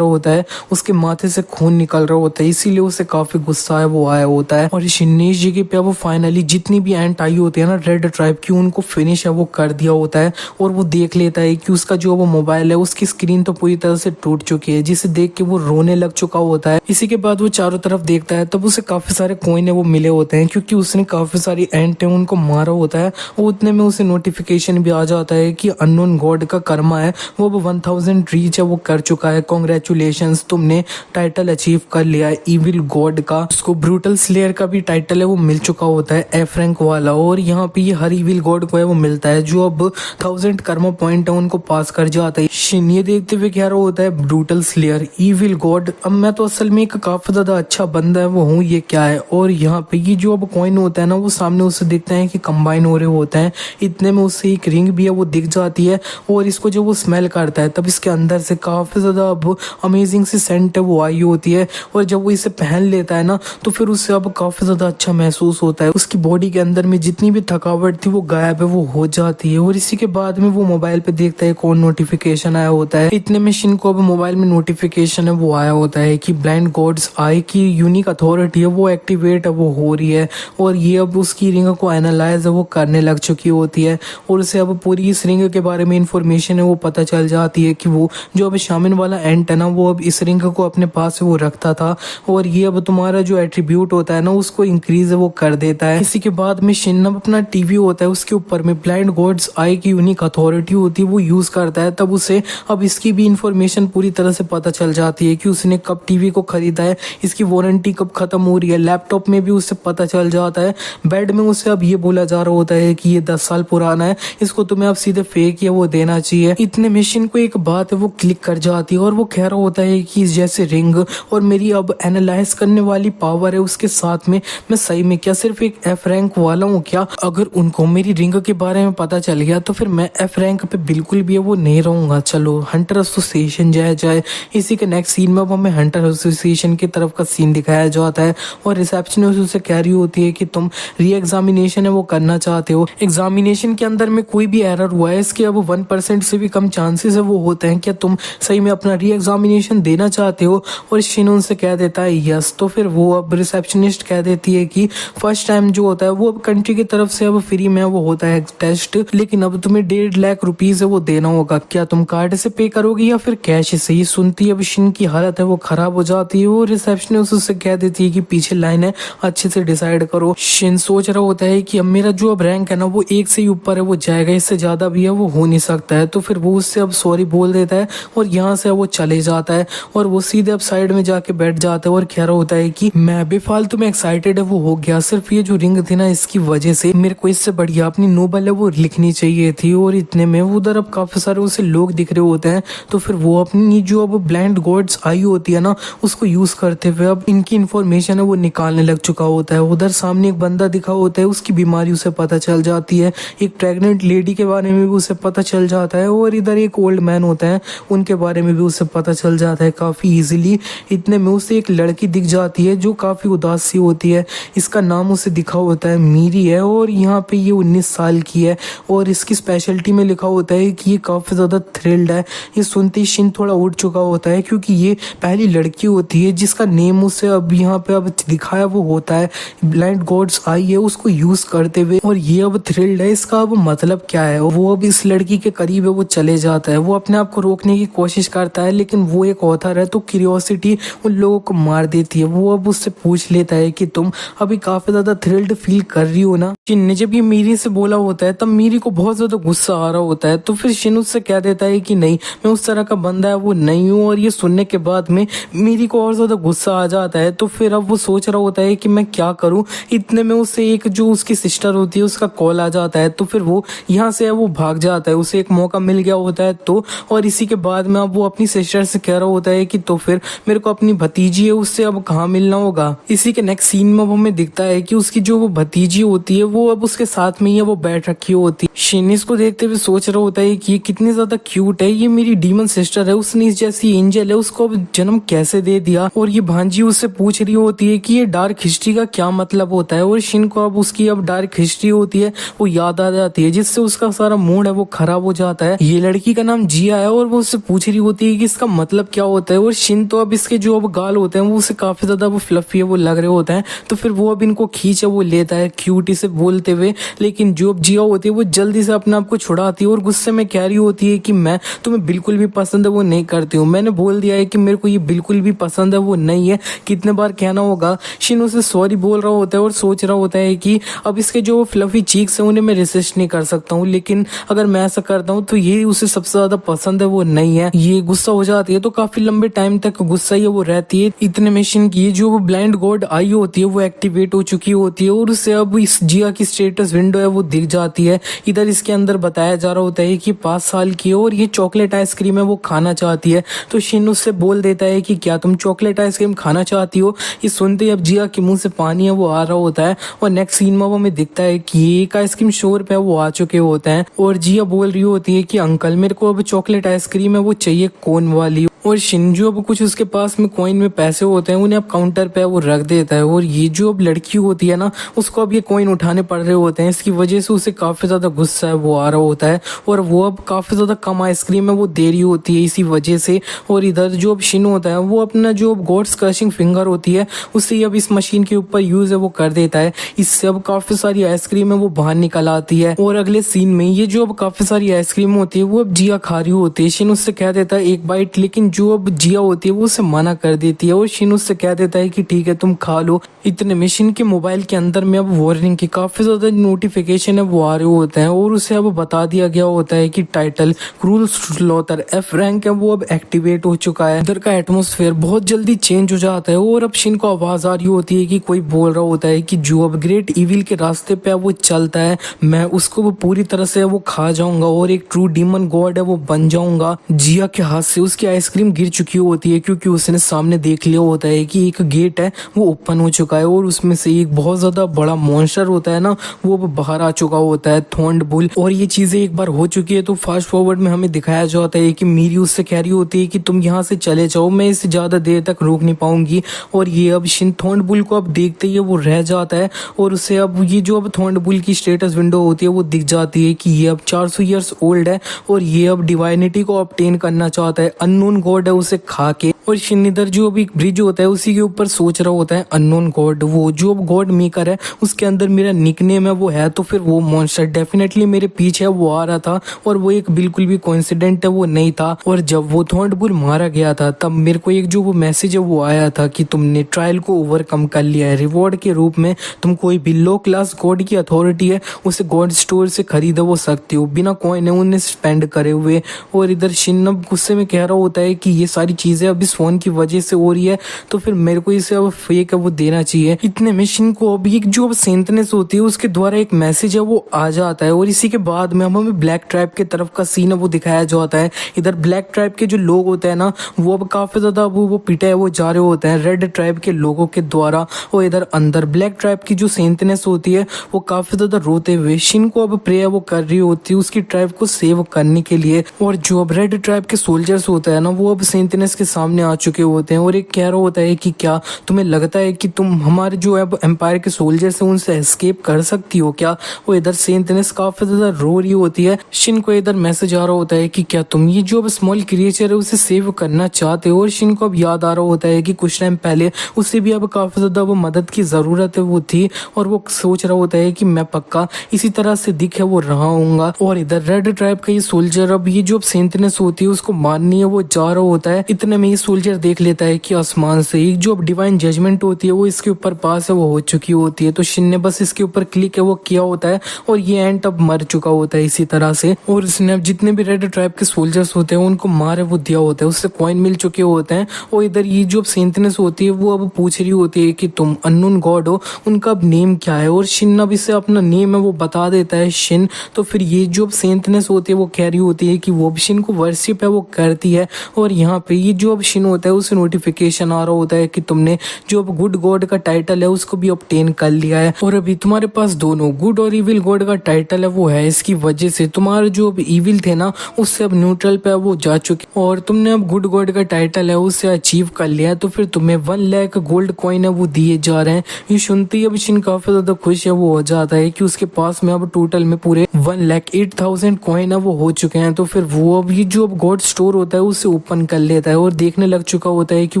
Speaker 1: होता है, उसके माथे से खून निकल रहा होता है, इसीलिए उसे काफी गुस्सा है वो आया होता है। और शिन ने इस जगह पे वो फाइनली जितनी भी एंट आई होती है ना रेड ट्राइब की उनको फिनिश है वो कर दिया होता है, और वो देख लेता है कि उसका जो वो मोबाइल है उसकी स्क्रीन तो पूरी तरह से टूट चुकी है, जिसे देख के वो रोने लग चुका होता है। इसी के बाद वो चारों तरफ देखता है तब उसे काफी सारे कॉइन है वो मिले होते हैं, क्योंकि उसने काफी सारी एंट है उनको मारा होता है। और उतने में उसे नोटिफिकेशन भी आ जाता है कि अननोन गॉड का कर्मा है वो अब 1000 रीच है वो कर चुका है, कांग्रेचुलेशंस तुमने टाइटल अचीव कर लिया है इविल गॉड का। उसको ब्रूटल स्लेयर का भी टाइटल है वो मिल चुका होता है एफ रैंक वाला, और यहाँ पे ये हर इविल गॉड को है वो मिलता है जो अब 1000 कर्मा पॉइंट है उनको पास कर जाता है। शिन ये देखते हुए कह रहा होता है ब्रूटल स्लेयर इविल गॉड, अब मैं तो असल में एक काफी ज्यादा अच्छा बंदा है वो हूँ, ये क्या है। और यहाँ पे ये जो अब कॉइन होता है ना वो सामने उसे दिखता है कि कंबाइन हो रहे होते हैं, इतने में उससे एक रिंग भी है वो दिख जाती है, और इसको जब वो स्मेल करता है तब इसके अंदर से काफी ज्यादा अब अमेजिंग सी सेंट है वो आई होती है, और जब वो इसे पहन लेता है ना तो फिर उससे अब काफी ज्यादा अच्छा महसूस होता है, उसकी बॉडी के अंदर में जितनी भी थकावट थी वो गायब है वो हो जाती है। और इसी के बाद में वो मोबाइल पे देखता है कौन नोटिफिकेशन आया होता है, इतने में शिन को अब मोबाइल में नोटिफिकेशन है वो आया होता है कि ब्लाइंड गॉड्स आई की यूनिक अथॉरिटी है वो एक्टिवेट है वो हो रही है, और ये अब उसकी रिंग को एनालाइज है वो करने लग चुकी होती है, और उसे अब पूरी इस रिंग के बारे में इंफॉर्मेशन है वो पता चल जाती है कि वो जो अब शामिन वाला एंट है ना वो अब इस रिंग को अपने पास वो रखता था, और ये अब तुम्हारा जो एट्रीब्यूट होता है ना उसको इंक्रीज वो कर देता है। इसी के बाद में शिन अब अपना टीवी होता है उसके ऊपर में ब्लाइंड गॉड्स आई की यूनिक अथॉरिटी होती है वो यूज करता है, तब उसे अब इसकी भी इंफॉर्मेशन पूरी तरह से पता चल जाती है कि उसने कब टीवी को खरीदा है, इसकी वारंटी कब खत्म हो रही है। लैपटॉप में भी उसे पता चल जाता है। बेड में उसे अब ये बोला जा रहा होता है कि ये 10 साल पुराना है, इसको तुम्हें अब सीधे फेंक या वो देना चाहिए। इतने मशीन को एक बात है वो क्लिक कर जाती है और वो कह रहा होता है कि जैसे रिंग और मेरी अब एनालाइज करने वाली पावर है, उसके साथ में मैं सही में क्या सिर्फ एक एफ रैंक वाला हूँ क्या? अगर उनको मेरी रिंग के बारे में पता चल गया तो फिर मैं एफ रैंक पे बिल्कुल भी वो नहीं रहूंगा। चलो हंटर एसोसिएशन जाया जाए। इसी के नेक्स्ट सीन में अब हमें हंटर एसोसिएशन की तरफ का सीन दिखाया जाता है और रिसेप्शनिस्ट उससे कह रही होती है कि तुम री एग्जामिनेशन है वो करना चाहते हो। एग्जामिनेशन के अंदर में कोई भी एरर हुआ है, इसके अब 1% से भी कम चांसेस है वो होते हैं, क्या तुम सही में अपना री एग्जामिनेशन देना चाहते हो? और शिन उनसे कह देता है यस। तो फिर वो अब रिसेप्शनिस्ट कह देती है कि फर्स्ट टाइम जो होता है वो अब कंट्री की तरफ से अब फ्री में वो होता है टेस्ट, लेकिन अब तुम्हें 1.5 लाख रुपीज है वो देना होगा। क्या तुम कार्ड से पे करोगे या फिर कैश से? ये सुनती है अब शिन की हालत है वो खराब हो जाती है और रिसेप्शनिस्ट उससे कह देती है कि पीछे लाइन है, अच्छे से डिसाइड करो। शिन सोच रहा होता है कि अब मेरा जो अब रैंक है ना वो 1 से ही ऊपर है वो जाएगा, इससे ज्यादा भी है वो हो नहीं सकता है। तो फिर वो उससे अब सॉरी बोल देता है और यहाँ से वो चले जाता है और वो सीधे अब साइड में जाके बैठ जाता है और कह रहा होता है कि मैं बेफालतू में एक्साइटेड है वो हो गया, सिर्फ ये जो रिंग थी ना इसकी वजह से मेरे को इससे बढ़िया अपनी नोबल है वो लिखनी चाहिए थी। और इतने में उधर अब काफी सारे उसे लोग दिख रहे होते हैं। तो फिर वो अपनी जो अब ब्लाइंड गॉड्स आई होती है ना उसको यूज करते हुए अब इनकी इंफॉर्मेशन है वो निकालने लग चुका होता है। उधर सामने एक बंदा दिखा होता है, उसकी बीमारी उसे पता चल जाती है, एक प्रेग्नेंट लेडी के बारे में भी उसे पता चल जाता है और इधर एक ओल्ड मैन होता है उनके बारे में भी उसे पता चल जाता है काफी इजीली। इतने में उसे एक लड़की दिख जाती है जो काफी उदास सी होती है, इसका नाम उसे दिखा होता है मीरी है और यहाँ पे ये 19 साल की है और इसकी स्पेशलिटी में लिखा होता है कि ये काफी ज्यादा थ्रिल्ड है। ये सुनते ही शिन थोड़ा उठ चुका होता है क्योंकि ये पहली लड़की होती है जिसका नेम उसे अब यहाँ पे अब दिखाया वो होता है ब्लाइंड गॉड्स आई है उसको यूज करते हुए, और ये अब थ्रिल्ड है, इसका अब मतलब क्या है? वो अब इस लड़की के करीब है वो चले जाता है, वो अपने आप को रोकने की कोशिश करता है लेकिन वो एक ऑथर है तो क्यूरियोसिटी उन लोगों को मार देती है। वो अब उससे पूछ लेता है कि तुम अभी काफी ज्यादा थ्रिल्ड फील कर रही हो ना? शिन ने जब ये मीरी से बोला होता है तब मीरी को बहुत ज्यादा गुस्सा आ रहा होता है। तो फिर शिन उससे कह देता है कि नहीं, मैं उस तरह का बंदा है वो नहीं हूँ। और ये सुनने के बाद में मीरी को और ज्यादा गुस्सा आ जाता है। तो फिर अब वो सोच रहा होता है कि मैं क्या करूँ। इतने में उससे एक जो उसकी सिस्टर होती है उसका कॉल आ जाता है। तो फिर वो यहाँ से वो भाग जाता है, उसे एक मौका मिल गया होता है। तो और इसी के बाद में अब वो अपनी सिस्टर से कह रहा होता है कि तो फिर मेरे को अपनी भतीजी है उससे अब कहाँ मिलना होगा। इसी के नेक्स्ट सीन में अब हमें दिखता है कि उसकी जो वो भतीजी होती है वो अब उसके साथ में ही वो बैठ रखी होती है। शिन इसको देखते हुए सोच रहा होता है कि ये कितनी ज्यादा क्यूट है, ये मेरी डीमन सिस्टर है, उसने इस जैसी एंजल है उसको अब जन्म कैसे दे दिया। और ये भांजी उससे पूछ रही होती है कि ये डार्क हिस्ट्री का क्या मतलब होता है। और शिन को अब उसकी अब डार्क हिस्ट्री होती है वो याद आ जाती है जिससे उसका सारा मूड है वो खराब हो जाता है। ये लड़की का नाम जिया है और वो उससे पूछ रही होती है कि इसका मतलब क्या होता है। और शिन तो अब इसके जो अब गाल होते हैं वो उसे काफी ज्यादा वो फ्लफी है वो लग रहे होते हैं। तो फिर वो अब इनको खींच वो लेता है क्यूटी से बोलते हुए, लेकिन जो अब जिया होती है वो जल्दी से अपने आप को छुड़ाती है और गुस्से में कह रही होती है कि मैं तुम्हें बिल्कुल भी पसंद है वो नहीं करती हूँ, मैंने बोल दिया है कि मेरे को ये बिल्कुल भी पसंद है वो नहीं है, कितने बार कहना होगा। शिन उसे सॉरी बोल रहा होता है और सोच रहा होता है कि अब इसके जो फ्लफी चीक्स है उन्हें मैं रेसिस्ट नहीं कर सकता हूँ, लेकिन अगर मैं ऐसा करता हूँ तो ये उसे सबसे ज्यादा पसंद है वो नहीं है। ये गुस्सा हो जाती है तो काफी लंबे टाइम तक गुस्सा ही वो रहती है। इतने में शिन की जो वो ब्लाइंड गॉड आई होती है वो एक्टिवेट हो चुकी होती है और उससे अब इस जिया की स्टेटस विंडो है वो दिख जाती है। इधर इसके अंदर बताया जा रहा होता है कि 5 साल की है और ये चॉकलेट आइसक्रीम है वो खाना चाहती है। तो शिन उससे बोल देता है कि क्या तुम चॉकलेट आइसक्रीम खाना चाहती हो। ये सुनते ही अब जिया के मुंह से पानी है वो आ रहा होता है और नेक्स्ट सीन में वो हमें दिखता है कि एक आइसक्रीम शोर पे वो आ चुके होते हैं और जिया बोल रही होती है कि अंकल मेरे को अब चॉकलेट आइसक्रीम है वो चाहिए कोन वाली। और शिनजो अब कुछ उसके पास में कॉइन में पैसे होते हैं उन्हें अब काउंटर पे वो रख देता है और ये जो अब लड़की होती है ना उसको अब ये कॉइन उठाने पड़ रहे होते हैं। इसकी वजह से उसे काफी ज्यादा गुस्सा है वो आ रहा होता है और वो अब काफी ज्यादा कम आइसक्रीम है वो दे रही होती है इसी वजह से। और इधर जो अब शिन होता है वो अपना जो गॉड्स क्रशिंग फिंगर होती है उससे अब इस मशीन के ऊपर यूज है वो कर देता है। इससे अब काफी सारी आइसक्रीम है वो बाहर निकल आती है और अगले सीन में ये जो अब काफी सारी आइसक्रीम होती है वो अब जिया खा रही होती है। शिन उससे कह देता है एक बाइट, लेकिन जो अब जिया होती है वो उसे मना कर देती है और शिन उससे कह देता है कि ठीक है तुम खा लो। इतने में शिन के मोबाइल के अंदर में अब वार्निंग की काफी ज्यादा नोटिफिकेशन है वो आ रहे होते हैं और उसे अब बता दिया गया होता है कि title cruel slaughter F rank है वो अब एक्टिवेट हो चुका चुका है। इधर का एटमोस्फेयर बहुत जल्दी चेंज हो जाता है और अब शिन को आवाज आ रही होती है कि कोई बोल रहा होता है कि जो अब ग्रेट इविल के रास्ते पे वो चलता है, मैं उसको वो पूरी तरह से वो खा जाऊंगा और एक ट्रू डीमन गॉड है वो बन जाऊंगा। जिया के हाथ से उसकी आइसक्रीम गिर चुकी होती है क्योंकि उसने सामने देख लिया होता है कि एक गेट है वो ओपन हो चुका है और उसमें से एक बहुत ज्यादा बड़ा मॉन्स्टर होता है ना, वो बाहर आ चुका होता है, थॉर्न्ड बुल। और ये चीजें एक बार हो चुकी है तो फास्ट फॉरवर्ड में हमें दिखाया जाता है कि मीरी उससे कह रही होती है कि तुम यहाँ से चले जाओ, मैं इससे ज्यादा देर तक रोक नहीं पाऊंगी। और ये अब शिन थॉर्न्ड बुल को अब देखते ही वो रह जाता है और उसे अब ये जो अब थॉर्न्ड बुल की स्टेटस विंडो होती है वो दिख जाती है कि ये अब 400 ईयर्स ओल्ड है और ये अब डिवाइनिटी को ऑब्टेन करना चाहता है, अननोन गॉड है उसे खा के। और शिन इधर जो अब एक ब्रिज होता है उसी के ऊपर सोच रहा होता है अननोन गॉड, वो जो अब गॉड मेकर है उसके अंदर मेरा निकनेम है वो है, तो फिर वो मॉन्स्टर डेफिनेटली मेरे पीछे वो आ रहा था और वो एक बिल्कुल भी कोइंसिडेंट है वो नहीं था। और जब वो थॉर्न्ड बुल मारा गया था तब मेरे को एक जो वो मैसेज है वो आया था कि तुमने ट्रायल को ओवरकम कर लिया है, रिवॉर्ड के रूप में तुम कोई भी लो क्लास गॉड की अथॉरिटी है उसे गॉड स्टोर से खरीद वो सकते हो बिना कॉइन है उन्हें स्पेंड करे हुए। और इधर शिन अब गुस्से में कह रहा होता है कि ये सारी चीजें अब इस फोन की वजह से हो रही है तो फिर मेरे को इसे अब फेक है वो देना चाहिए। इतने में शिन को अब एक जो सेंटनेस होती है उसके द्वारा एक मैसेज है वो आ जाता है और इसी के बाद में हमें ब्लैक ट्राइब के तरफ का सीन है वो दिखाया जाता है। इधर ब्लैक ट्राइब के जो लोग होते हैं ना वो अब काफी ज्यादा वो पिटे है वो जा रहे होते हैं रेड ट्राइब के लोगों के द्वारा। और इधर अंदर ब्लैक ट्राइब की जो सेंटनेस होती है वो काफी ज्यादा रोते हुए शिन को अब प्रेयर वो कर रही होती है उसकी ट्राइब को सेव करने के लिए। और जो अब रेड ट्राइब के सोल्जर्स होते हैं ना वो अब सेंटनेस के सामने आ चुके होते हैं और एक कह रहा होता है कि क्या तुम्हें लगता है कि तुम हमारे जो अब एम्पायर के सोल्जर्स हैं उनसे एस्केप कर सकती हो क्या। वो इधर सेंटनेस काफी ज्यादा रो रही होती है। शिन को इधर मैसेज आ रहा होता है कि क्या तुम ये जो अब स्मॉल क्रिएचर है उसे सेव करना चाहते हो। और शिन को अब याद आ रहा होता है कि कुछ टाइम पहले उसे भी अब काफी ज्यादा वो मदद की जरूरत है वो थी और वो सोच रहा होता है कि मैं पक्का इसी तरह से दिखे वो रहा हूँगा। और इधर रेड ट्राइब का ये सोल्जर अब ये जो सेंटनेस होती है उसको मारनी है वो जा रहा होता है। इतने में ये सोल्जर देख लेता है कि आसमान से एक जो अब डिवाइन जजमेंट होती है वो इसके ऊपर पास है वो हो चुकी होती है। तो शिन ने बस इसके ऊपर क्लिक है वो किया होता है और ये एंट अब मर चुका होता है इसी तरह से। और इसने अब जितने भी रेड ट्राइब के सोल्जर्स होते हैं उनको मारे वो दिया होता है, उससे कॉइन मिल चुके होते हैं। और इधर ये जो सेंटनेस होती है वो अब पूछ रही होती है कि तुम अननोन गॉड हो, उनका अब नेम क्या है। और शिन अब इसे अपना नेम है वो बता देता है शिन। तो फिर ये जो सेंटनेस होती है वो कह रही होती है कि वो अब शिन को वर्शिप है वो करती है। और यहाँ पे ये जो अब शिन होता है उसे नोटिफिकेशन आ रहा होता है कि तुमने जो अब गुड गॉड का टाइटल है उसको भी ऑब्टेन कर लिया है और अभी तुम्हारे पास दोनों गुड और इविल गॉड का टाइटल है वो है। इसकी वजह से तुम्हारे जो अब इविल थे ना उससे अब न्यूट्रल पे वो जा चुके और तुमने अब गुड गॉड का टाइटल है उससे अचीव कर लिया है। तो फिर तुम्हें 1 लाख गोल्ड कॉइन है वो दिए जा रहे हैं। ये सुनते ही अब शिन काफी ज्यादा खुश है वो हो जाता है कि उसके पास में अब टोटल में पूरे 1,08,000 कॉइन है वो हो चुके हैं। तो फिर वो अब ये जो अब गॉड स्टोर होता है उसे ओपन कर लेता है और देखने लग चुका होता है कि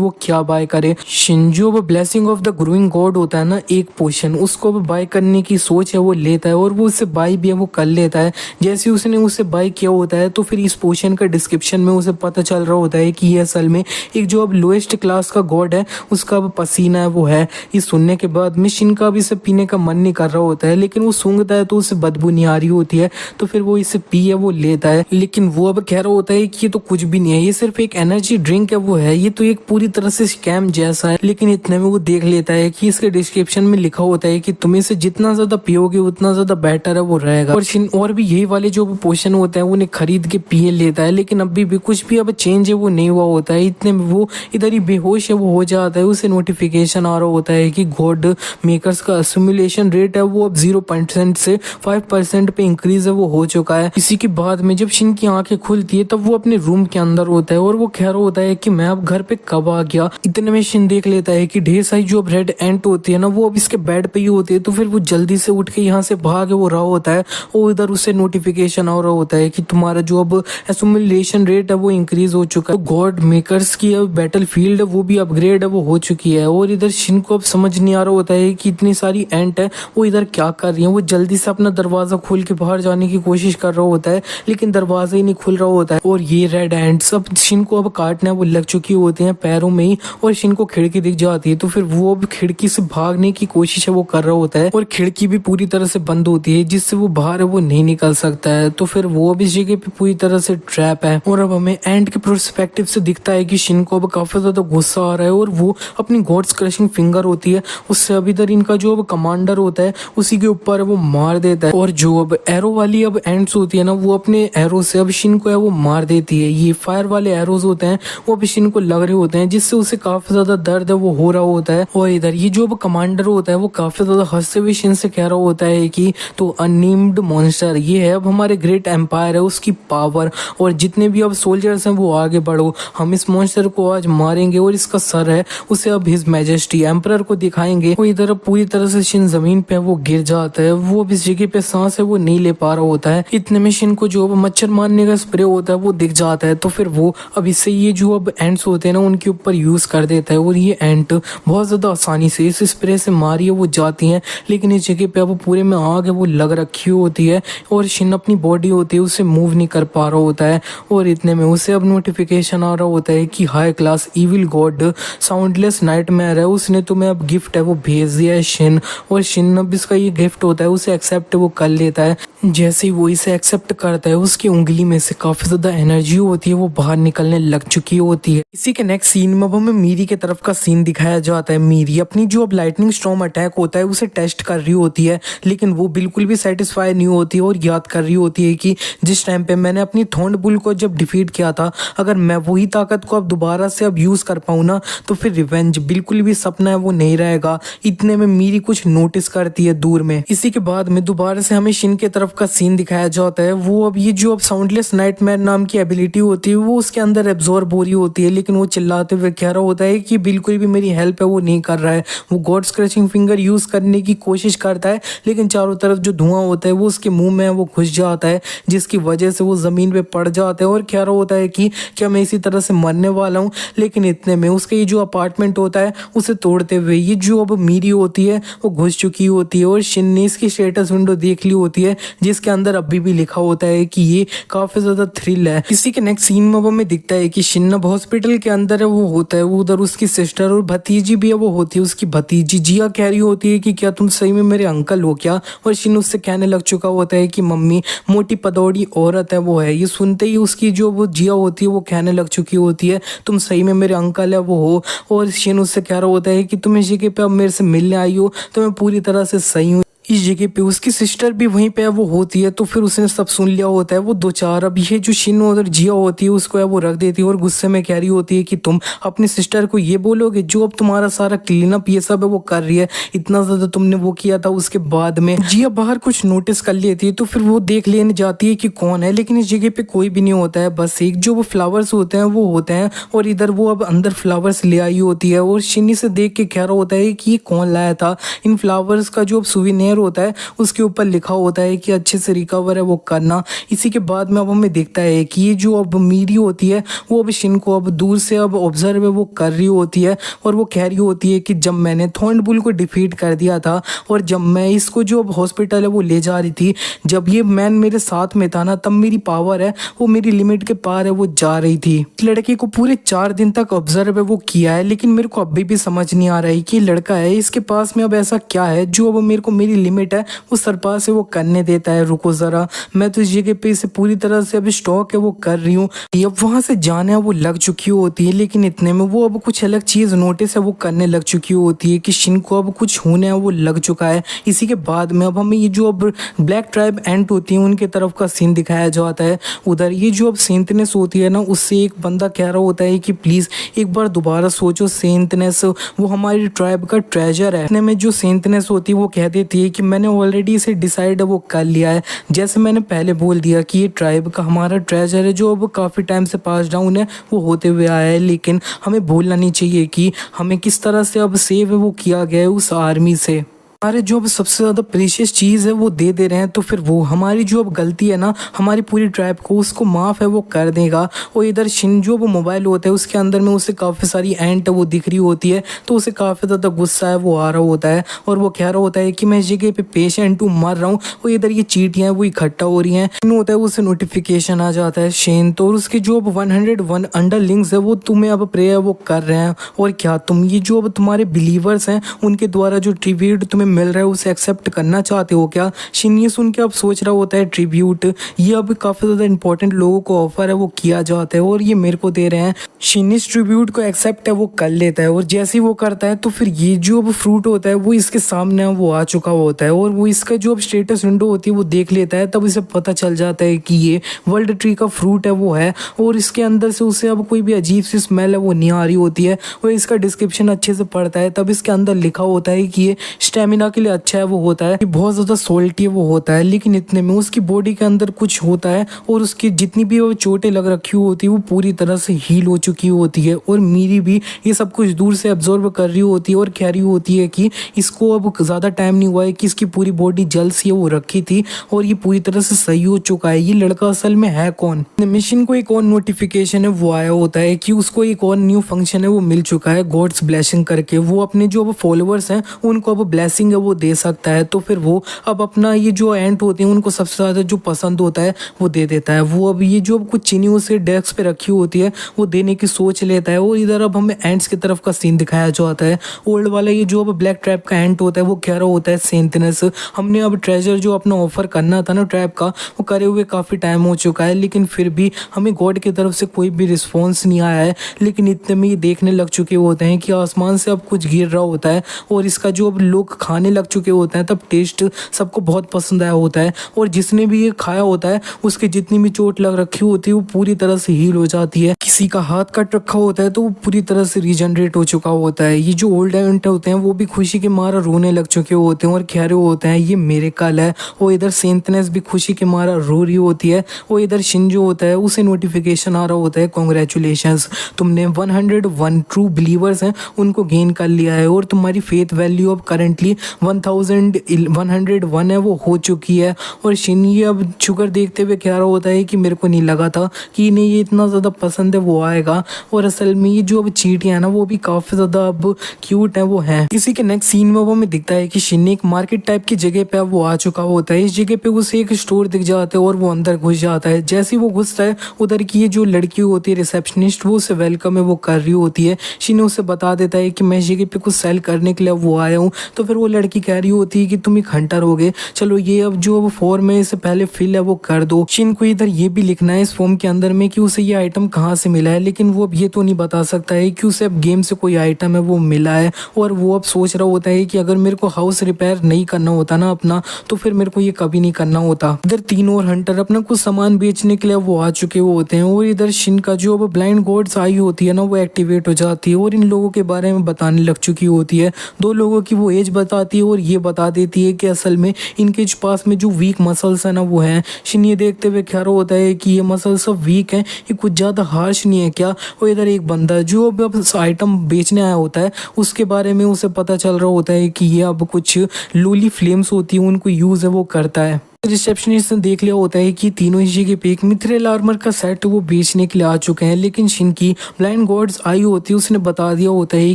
Speaker 1: वो क्या बाय करे। शिन जो अब blessing of the growing God होता है ना एक पोशन, उसको अब बाय करने की सोच है वो लेता है और वो उसे बाय भी है वो कर लेता है। जैसे उसने उसे बाय किया होता है तो फिर इस पोशन का डिस्क्रिप्शन में उसे पता चल रहा होता है कि ये असल में एक जो अब लोएस्ट क्लास का गॉड है उसका अब पसीना है वो है। ये सुनने के बाद में शिन का भी इसे पीने का मन नहीं कर रहा होता है, लेकिन वो सूंघता है तो उसे बदबू नहीं आ रही होती है। तो फिर वो इसे पिए वो लेता है, लेकिन वो अब कह रहा होता है कि ये तो कुछ भी नहीं है, ये सिर्फ एक एनर्जी ड्रिंक है वो है, ये तो एक पूरी तरह से स्कैम जैसा है। लेकिन इतने में वो देख लेता है कि इसके डिस्क्रिप्शन में लिखा होता है कि तुम इसे जितना ज्यादा पियोगे उतना ज्यादा बेटर है वो रहेगा। और शिन और भी यही वाले जो पोशन होते हैं उन्हें खरीद के पिए लेता है, लेकिन अभी भी कुछ भी अब चेंज है वो नहीं हुआ होता है। इतने में वो इधर ही बेहोश है वो हो जाता है। उसे नोटिफिकेशन आ रहा होता है कि गॉड मेकर्स का असिमुलेशन रेट है वो अब 0% से 5% पे इंक्रीज है वो हो चुका है। इसी के बाद में जब शिन की आंखें खुलती है तब वो अपने रूम के अंदर होता है और वो कह रहा होता है कि मैं अब घर पे कब आ गया। इतने में शिन देख लेता है कि ढेर सारी जो अब रेड एंट होती है ना वो अब इसके बेड पे ही होती है। तो फिर वो जल्दी से उठ के यहाँ से भाग वो रहा होता है और इधर उसे नोटिफिकेशन आ रहा होता है कि तुम्हारा जो अब एसुमुलेशन रेट है वो इंक्रीज हो चुका है। गॉड मेकर्स की अब बैटल फील्ड है वो भी अपग्रेड है वो हो चुकी है। और इधर शिन को अब समझ नहीं आ रहा होता है कि इतनी सारी एंट है वो इधर क्या कर रही है। वो जल्दी से अपना दरवाजा खोल के बाहर जाने की कोशिश कर रहा होता है, लेकिन दरवाजा ही नहीं खुल रहा होता है। और ये रेड एंट्स अब शिन को अब काटने वो लग चुकी होती हैं पैरों में ही और शिन को खिड़की दिख जाती है। तो फिर वो अब खिड़की से भागने की कोशिश है वो कर रहा होता है और खिड़की भी पूरी तरह से बंद होती है जिससे वो बाहर है वो नहीं निकल सकता है। तो फिर वो अब इस जगह पे पूरी तरह से ट्रैप है। और अब हमें एंड के प्रोस्पेक्टिव मोटिव से दिखता है कि शिन को अब काफी ज्यादा गुस्सा आ रहा है और वो अपनी गॉड्स क्रशिंग फिंगर होती है उससे अब इधर इनका जो अब कमांडर होता है उसी के ऊपर वो मार देता है। और जो अब एरो वाली अब एंड्स होती है ना वो अपने एरो से अब शिन को है वो मार देती है। ये फायर वाले एरोज होते हैं वो अब शिन को लग रहे होते हैं जिससे उसे काफी ज्यादा दर्द है वो हो रहा होता है। और इधर ये जो अब कमांडर होता है वो काफी ज्यादा हंसते हुए शिन से कह रहा होता है कि तो अननेम्ड मॉन्स्टर ये है अब हमारे ग्रेट एम्पायर है उसकी पावर, और जितने भी अब सोल्जर्स हैं वो आगे बढ़ो, हम इस मॉन्स्टर को आज मारेंगे और इसका सर है उसे अब हिज मैजेस्टी एम्परर को दिखाएंगे। वो इधर पूरी तरह से शिन जमीन पे वो गिर जाता है, वो अब इस जगह पे सांस है वो नहीं ले पा रहा होता है। इतने में शिन को जो अब मच्छर मारने का स्प्रे होता है वो दिख जाता है, तो फिर वो अब इससे ये जो अब एंट्स होते हैं ना उनके ऊपर यूज कर देता है और ये एंट बहुत ज्यादा आसानी से इस स्प्रे से मारी है वो जाती है। लेकिन इस जगह पे अब पूरे में आग है वो लग रखी होती है और शिन अपनी बॉडी होती है उसे मूव नहीं कर पा रहा होता है। और इतने में उसे अब नोटिफिकेशन आ रहा होता है कि high class evil God soundless nightmare है उसने तुम्हें अब गिफ्ट है वो भेज दिया है शिन। और शिन अब इसका ये गिफ्ट होता है उसे एक्सेप्ट वो कर लेता है। जैसे ही वो इसे एक्सेप्ट करता है उसकी उंगली में से काफी ज्यादा एनर्जी होती है वो बाहर निकलने लग चुकी होती है। इसी के नेक्स्ट सीन में अब हमें मीरी के तरफ का सीन दिखाया जाता है। मीरी अपनी जो अब लाइटनिंग स्टॉर्म अटैक होता है उसे टेस्ट कर रही होती है, लेकिन वो बिल्कुल भी सेटिस्फाई नहीं होती है और याद कर रही होती है कि जिस टाइम पे मैंने अपनी थॉर्न बुल को जब डिफीट किया था, अगर मैं वही ताकत को अब दोबारा से अब यूज कर पाऊँ ना तो फिर रिवेंज बिल्कुल भी सपना है वो नहीं रहेगा। इतने में मीरी कुछ नोटिस करती है दूर में। इसी के बाद में दोबारा से हमें शिन के तरफ का सीन दिखाया जाता है। वो अब ये जो अब साउंडलेस नाइटमेयर नाम की एबिलिटी होती है वो उसके अंदर एब्जॉर्ब हो रही होती है, लेकिन वो चिल्लाते हुए कह रहा होता है कि बिल्कुल भी मेरी हेल्प है वो नहीं कर रहा है। वो गॉड स्क्रैचिंग फिंगर यूज करने की कोशिश करता है लेकिन चारों तरफ जो धुआं होता है वो उसके मुंह में वो घुस जाता है जिसकी वजह से वो जमीन पे पड़ जाता है और कह रहा होता है कि क्या मैं इसी तरह से मरने वाला हूँ। लेकिन इतने में उसका ये जो अपार्टमेंट होता है उसे तोड़ते हुए ये जो अब मीरी होती है वो घुस चुकी होती है और शिन ने इसकी स्टेटस विंडो देख ली होती है जिसके अंदर अभी भी लिखा होता है कि ये काफी ज्यादा थ्रिल है। इसी के नेक्स्ट सीन में हमें दिखता है कि शिन अब हॉस्पिटल के अंदर है वो होता है, वो उधर उसकी सिस्टर और भतीजी भी है वो होती है। उसकी भतीजी जिया कह रही होती है कि क्या तुम सही में मेरे अंकल हो क्या, और शिन उससे कहने लग चुका होता है कि मम्मी मोटी पदौड़ी औरत है वो है। ये सुनते ही उसकी जो वो जिया होती है वो कहने लग चुकी होती है तुम सही में मेरे अंकल है वो हो। और शिन उससे कह रहा होता है कि तुम इस जगह पे अब मेरे से मिलने आई हो तो मैं पूरी तरह से सही हूँ। इस जगह पे उसकी सिस्टर भी वहीं पे वो होती है, तो फिर उसने सब सुन लिया होता है। वो दो चार अब ये जो शिन और जिया होती है उसको है वो रख देती है और गुस्से में कह रही होती है कि तुम अपनी सिस्टर को ये बोलोगे जो अब तुम्हारा सारा क्लीन अप ये सब है वो कर रही है, इतना ज्यादा तुमने वो किया था। उसके बाद में जिया बाहर कुछ नोटिस कर लेती है तो फिर वो देख लेने जाती है कि कौन है, लेकिन इस जगह पे कोई भी नहीं होता है, बस एक जो वो फ्लावर्स होते हैं वो होते हैं। और इधर वो अब अंदर फ्लावर्स ले आई होती है और शिनी से देख के कह रहा होता है कि ये कौन लाया था। इन फ्लावर्स का जो अब सुविनेयर होता है उसके ऊपर लिखा होता है कि अच्छे से रिकवर है वो करना। इसी के बाद में अब हमें दिखता है कि ये जो अब मीरी होती है वो अब शिन को अब दूर से अब ऑब्जर्व वो कर रही होती है और वो कह रही होती है कि जब मैंने थॉर्नबुल को डिफीट कर दिया था और जब मैं इसको जो अब हॉस्पिटल है वो ले जा रही थी, जब ये मैन मेरे साथ में था ना तब मेरी पावर है वो मेरी लिमिट के पार है वो जा रही थी। लड़के को पूरे 4 दिन तक ऑब्जर्व है वो किया है, लेकिन मेरे को अभी भी समझ नहीं आ रहा है कि लड़का है इसके पास में अब ऐसा क्या है जो अब मेरे को मेरी लिमिट है वो सरपार से वो करने देता है। रुको जरा, मैं तो इस जगह पे इसे पूरी तरह से अभी स्टॉक है वो कर रही हूँ। अब वहां से जाने वो लग चुकी होती है, लेकिन इतने में वो अब कुछ अलग चीज नोटिस है वो करने लग चुकी होती है कि शिन को अब कुछ होने वो लग चुका है। इसी के बाद में अब हमें ये जो अब ब्लैक ट्राइब एंट होती है उनके तरफ का सीन दिखाया जाता है। उधर ये जो अब सेंटनेस होती है ना उससे एक बंदा कह रहा होता है कि प्लीज एक बार दोबारा सोचो, सेंटनेस वो हमारी ट्राइब का ट्रेजर है। इतने में जो सेंटनेस होती है वो कह देती है कि मैंने ऑलरेडी इसे डिसाइड वो कर लिया है, जैसे मैंने पहले बोल दिया कि ये ट्राइब का हमारा ट्रेजर है जो अब काफी टाइम से पास डाउन है वो होते हुए आया है, लेकिन हमें भूलना नहीं चाहिए कि हमें किस तरह से अब सेव है वो किया गया है उस आर्मी से। हमारे जो अब सबसे ज्यादा प्रीशियस चीज है वो दे दे रहे हैं, तो फिर वो हमारी जो अब गलती है ना हमारी पूरी ट्राइब को उसको माफ है वो कर देगा। और इधर शिन जो वो मोबाइल होता है उसके अंदर में उसे काफी सारी एंट वो दिख रही होती है, तो उसे काफी ज्यादा गुस्सा है वो आ रहा होता है और वो कह रहा होता है कि मैं इस जगह पे पेशेंट हूँ मर रहा हूँ। और इधर ये चीटियां वो इकट्ठा हो रही हैं होता है उसे नोटिफिकेशन आ जाता है शेन तो, और उसके जो अब 101 अंडरलिंग्स है वो तुम्हें अब प्रेयर वो कर रहे हैं। और क्या तुम ये जो अब तुम्हारे बिलीवर्स हैं उनके द्वारा जो ट्रिब्यूट तुम्हें मिल रहा है उसे एक्सेप्ट करना चाहते हो क्या। शिन ये सुन के अब सोच रहा होता है ट्रिब्यूट ये अब काफी ज्यादा इंपॉर्टेंट लोगों को ऑफर है वो किया जाता है और ये मेरे को दे रहे हैं। शिन इस ट्रिब्यूट को एक्सेप्ट है वो कर लेता है और जैसे ही वो करता है तो फिर ये जो अब फ्रूट होता है वो इसके सामने वो आ चुका होता है और वो इसका जो अब स्टेटस विंडो होती है वो देख लेता है। तब इसे पता चल जाता है कि ये वर्ल्ड ट्री का फ्रूट है वो है और इसके अंदर से उसे अब कोई भी अजीब सी स्मेल है वो नहीं आ रही होती है। और इसका डिस्क्रिप्शन अच्छे से पढ़ता है तब इसके अंदर लिखा होता है कि ये स्टेमिना के लिए अच्छा है वो होता है, बहुत ज़्यादा सोल्टी वो होता है, लेकिन इतने में उसकी बॉडी के अंदर कुछ होता है और उसकी जितनी भी वो चोटें लग रखी होती है वो पूरी तरह से हील हो चुकी होती है। और मीरी भी ये सब कुछ दूर से ऑब्जर्व कर रही होती है और कह रही होती है कि इसको अब ज़्यादा टाइम नहीं हुआ है कि इसकी पूरी बॉडी जल सी वो रखी थी और ये पूरी तरह से सही हो चुका है। ये लड़का असल में है कौन। मिशन को एक और नोटिफिकेशन है वो आया होता है कि उसको एक और न्यू फंक्शन है वो मिल चुका है गॉड्स ब्लेसिंग करके। वो अपने जो अब फॉलोअर्स हैं उनको अब ब्लेसिंग है वो दे सकता है। तो फिर वो अब अपना ये जो एंट होते हैं उनको सबसे ज़्यादा जो पसंद होता है वो दे देता है। वो अब ये जो अब कुछ चीनी उसे डेस्क पे रखी होती है वो देने की सोच लेता है। और इधर अब हमें एंट्स की तरफ का सीन दिखाया जाता है। ओल्ड वाला ये जो अब ब्लैक ट्रैप का एंट होता है वो कह रहा होता है सेंटनेस हमने अब ट्रेजर जो अपना ऑफर करना था ना ट्रैप का वो करे हुए काफ़ी टाइम हो चुका है, लेकिन फिर भी हमें गॉड की तरफ से कोई भी रिस्पॉन्स नहीं आया है। लेकिन इतने में ये देखने लग चुके होते हैं कि आसमान से अब कुछ गिर रहा होता है और इसका जो अब लोग खाने लग चुके होते हैं तब टेस्ट सबको बहुत पसंद आया होता है। और जिसने भी ये खाया होता है उसके जितनी भी चोट लग रखी होती है वो पूरी तरह से हील हो जाती है। किसी का हाथ कट रखा होता है तो वो पूरी तरह से रीजनरेट हो चुका होता है। ये जो ओल्ड एंट होते हैं वो भी खुशी के मारा रोने लग चुके होते हैं और कह रहे होते हैं ये मेरे कल है। और इधर सेंटनेस भी खुशी के मारा रो रही होती है और इधर शिन जो होता है उसे नोटिफिकेशन आ रहा होता है कॉन्ग्रेचुलेशंस तुमने 101 ट्रू बिलीवर्स हैं उनको गेन कर लिया है और तुम्हारी फेथ वैल्यू अब करेंटली 1101 है वो हो चुकी है। और शिन ये अब शुगर देखते हुए कह रहा होता है कि मेरे को नहीं लगा था कि इन्हें ये इतना ज़्यादा पसंद है वो आएगा। और असल में ये जो अब चींटियां हैं ना वो भी काफ़ी ज़्यादा अब क्यूट है वो हैं। किसी के नेक्स्ट सीन में वो हमें दिखता है कि शिन एक मार्केट टाइप की जगह पे अब वो आ चुका होता है। इस जगह पे उसे एक स्टोर दिख जाता है और वो अंदर घुस जाता है। जैसे ही वो घुसता है उधर की ये जो लड़की होती है रिसेप्शनिस्ट वो उसे वेलकम है वो कर रही होती है। शिन उसे बता देता है कि मैं इस जगह पे कुछ सेल करने के लिए वो आया हूँ। तो फिर वो लड़की कह रही होती है कि तुम एक हंटर हो गए, चलो ये अब जो अब फॉर्म है इससे पहले फिल है वो कर दो। शिन को इधर ये भी लिखना है इस फॉर्म के अंदर में कि उसे ये आइटम कहाँ से मिला है, लेकिन वो अब ये तो नहीं बता सकता है कि उसे अब गेम से कोई आइटम है वो मिला है। और वो अब सोच रहा होता है कि अगर मेरे को हाउस रिपेयर नहीं करना होता ना अपना तो फिर मेरे को ये कभी नहीं करना होता। इधर तीन और हंटर अपना कुछ सामान बेचने के लिए वो आ चुके होते हैं और इधर शिन का जो अब ब्लाइंड गॉड्स आई होती है ना वो एक्टिवेट हो जाती है और इन लोगों के बारे में बताने लग चुकी होती है। दो लोगों की वो एज बताती है और ये बता देती है कि असल में इनके पास में जो वीक मसल्स है ना वो है। शिन ये देखते हुए ख्याल होता है कि ये मसल सब वीक हैं, ये कुछ ज़्यादा हार्श नहीं है क्या। और इधर एक बंदा जो अब आइटम बेचने आया होता है उसके बारे में उसे पता चल रहा होता है कि ये अब कुछ लोली फ्लेम्स होती है उनको यूज़ है वो करता है। रिसेप्शनिस्ट ने देख लिया होता है कि तीनों इस जगह पे एक मिथ्रेल आर्मर का सेट वो बेचने के लिए आ चुके हैं, लेकिन शिन की ब्लाइंड गॉड्स आई होती है उसने बता दिया होता है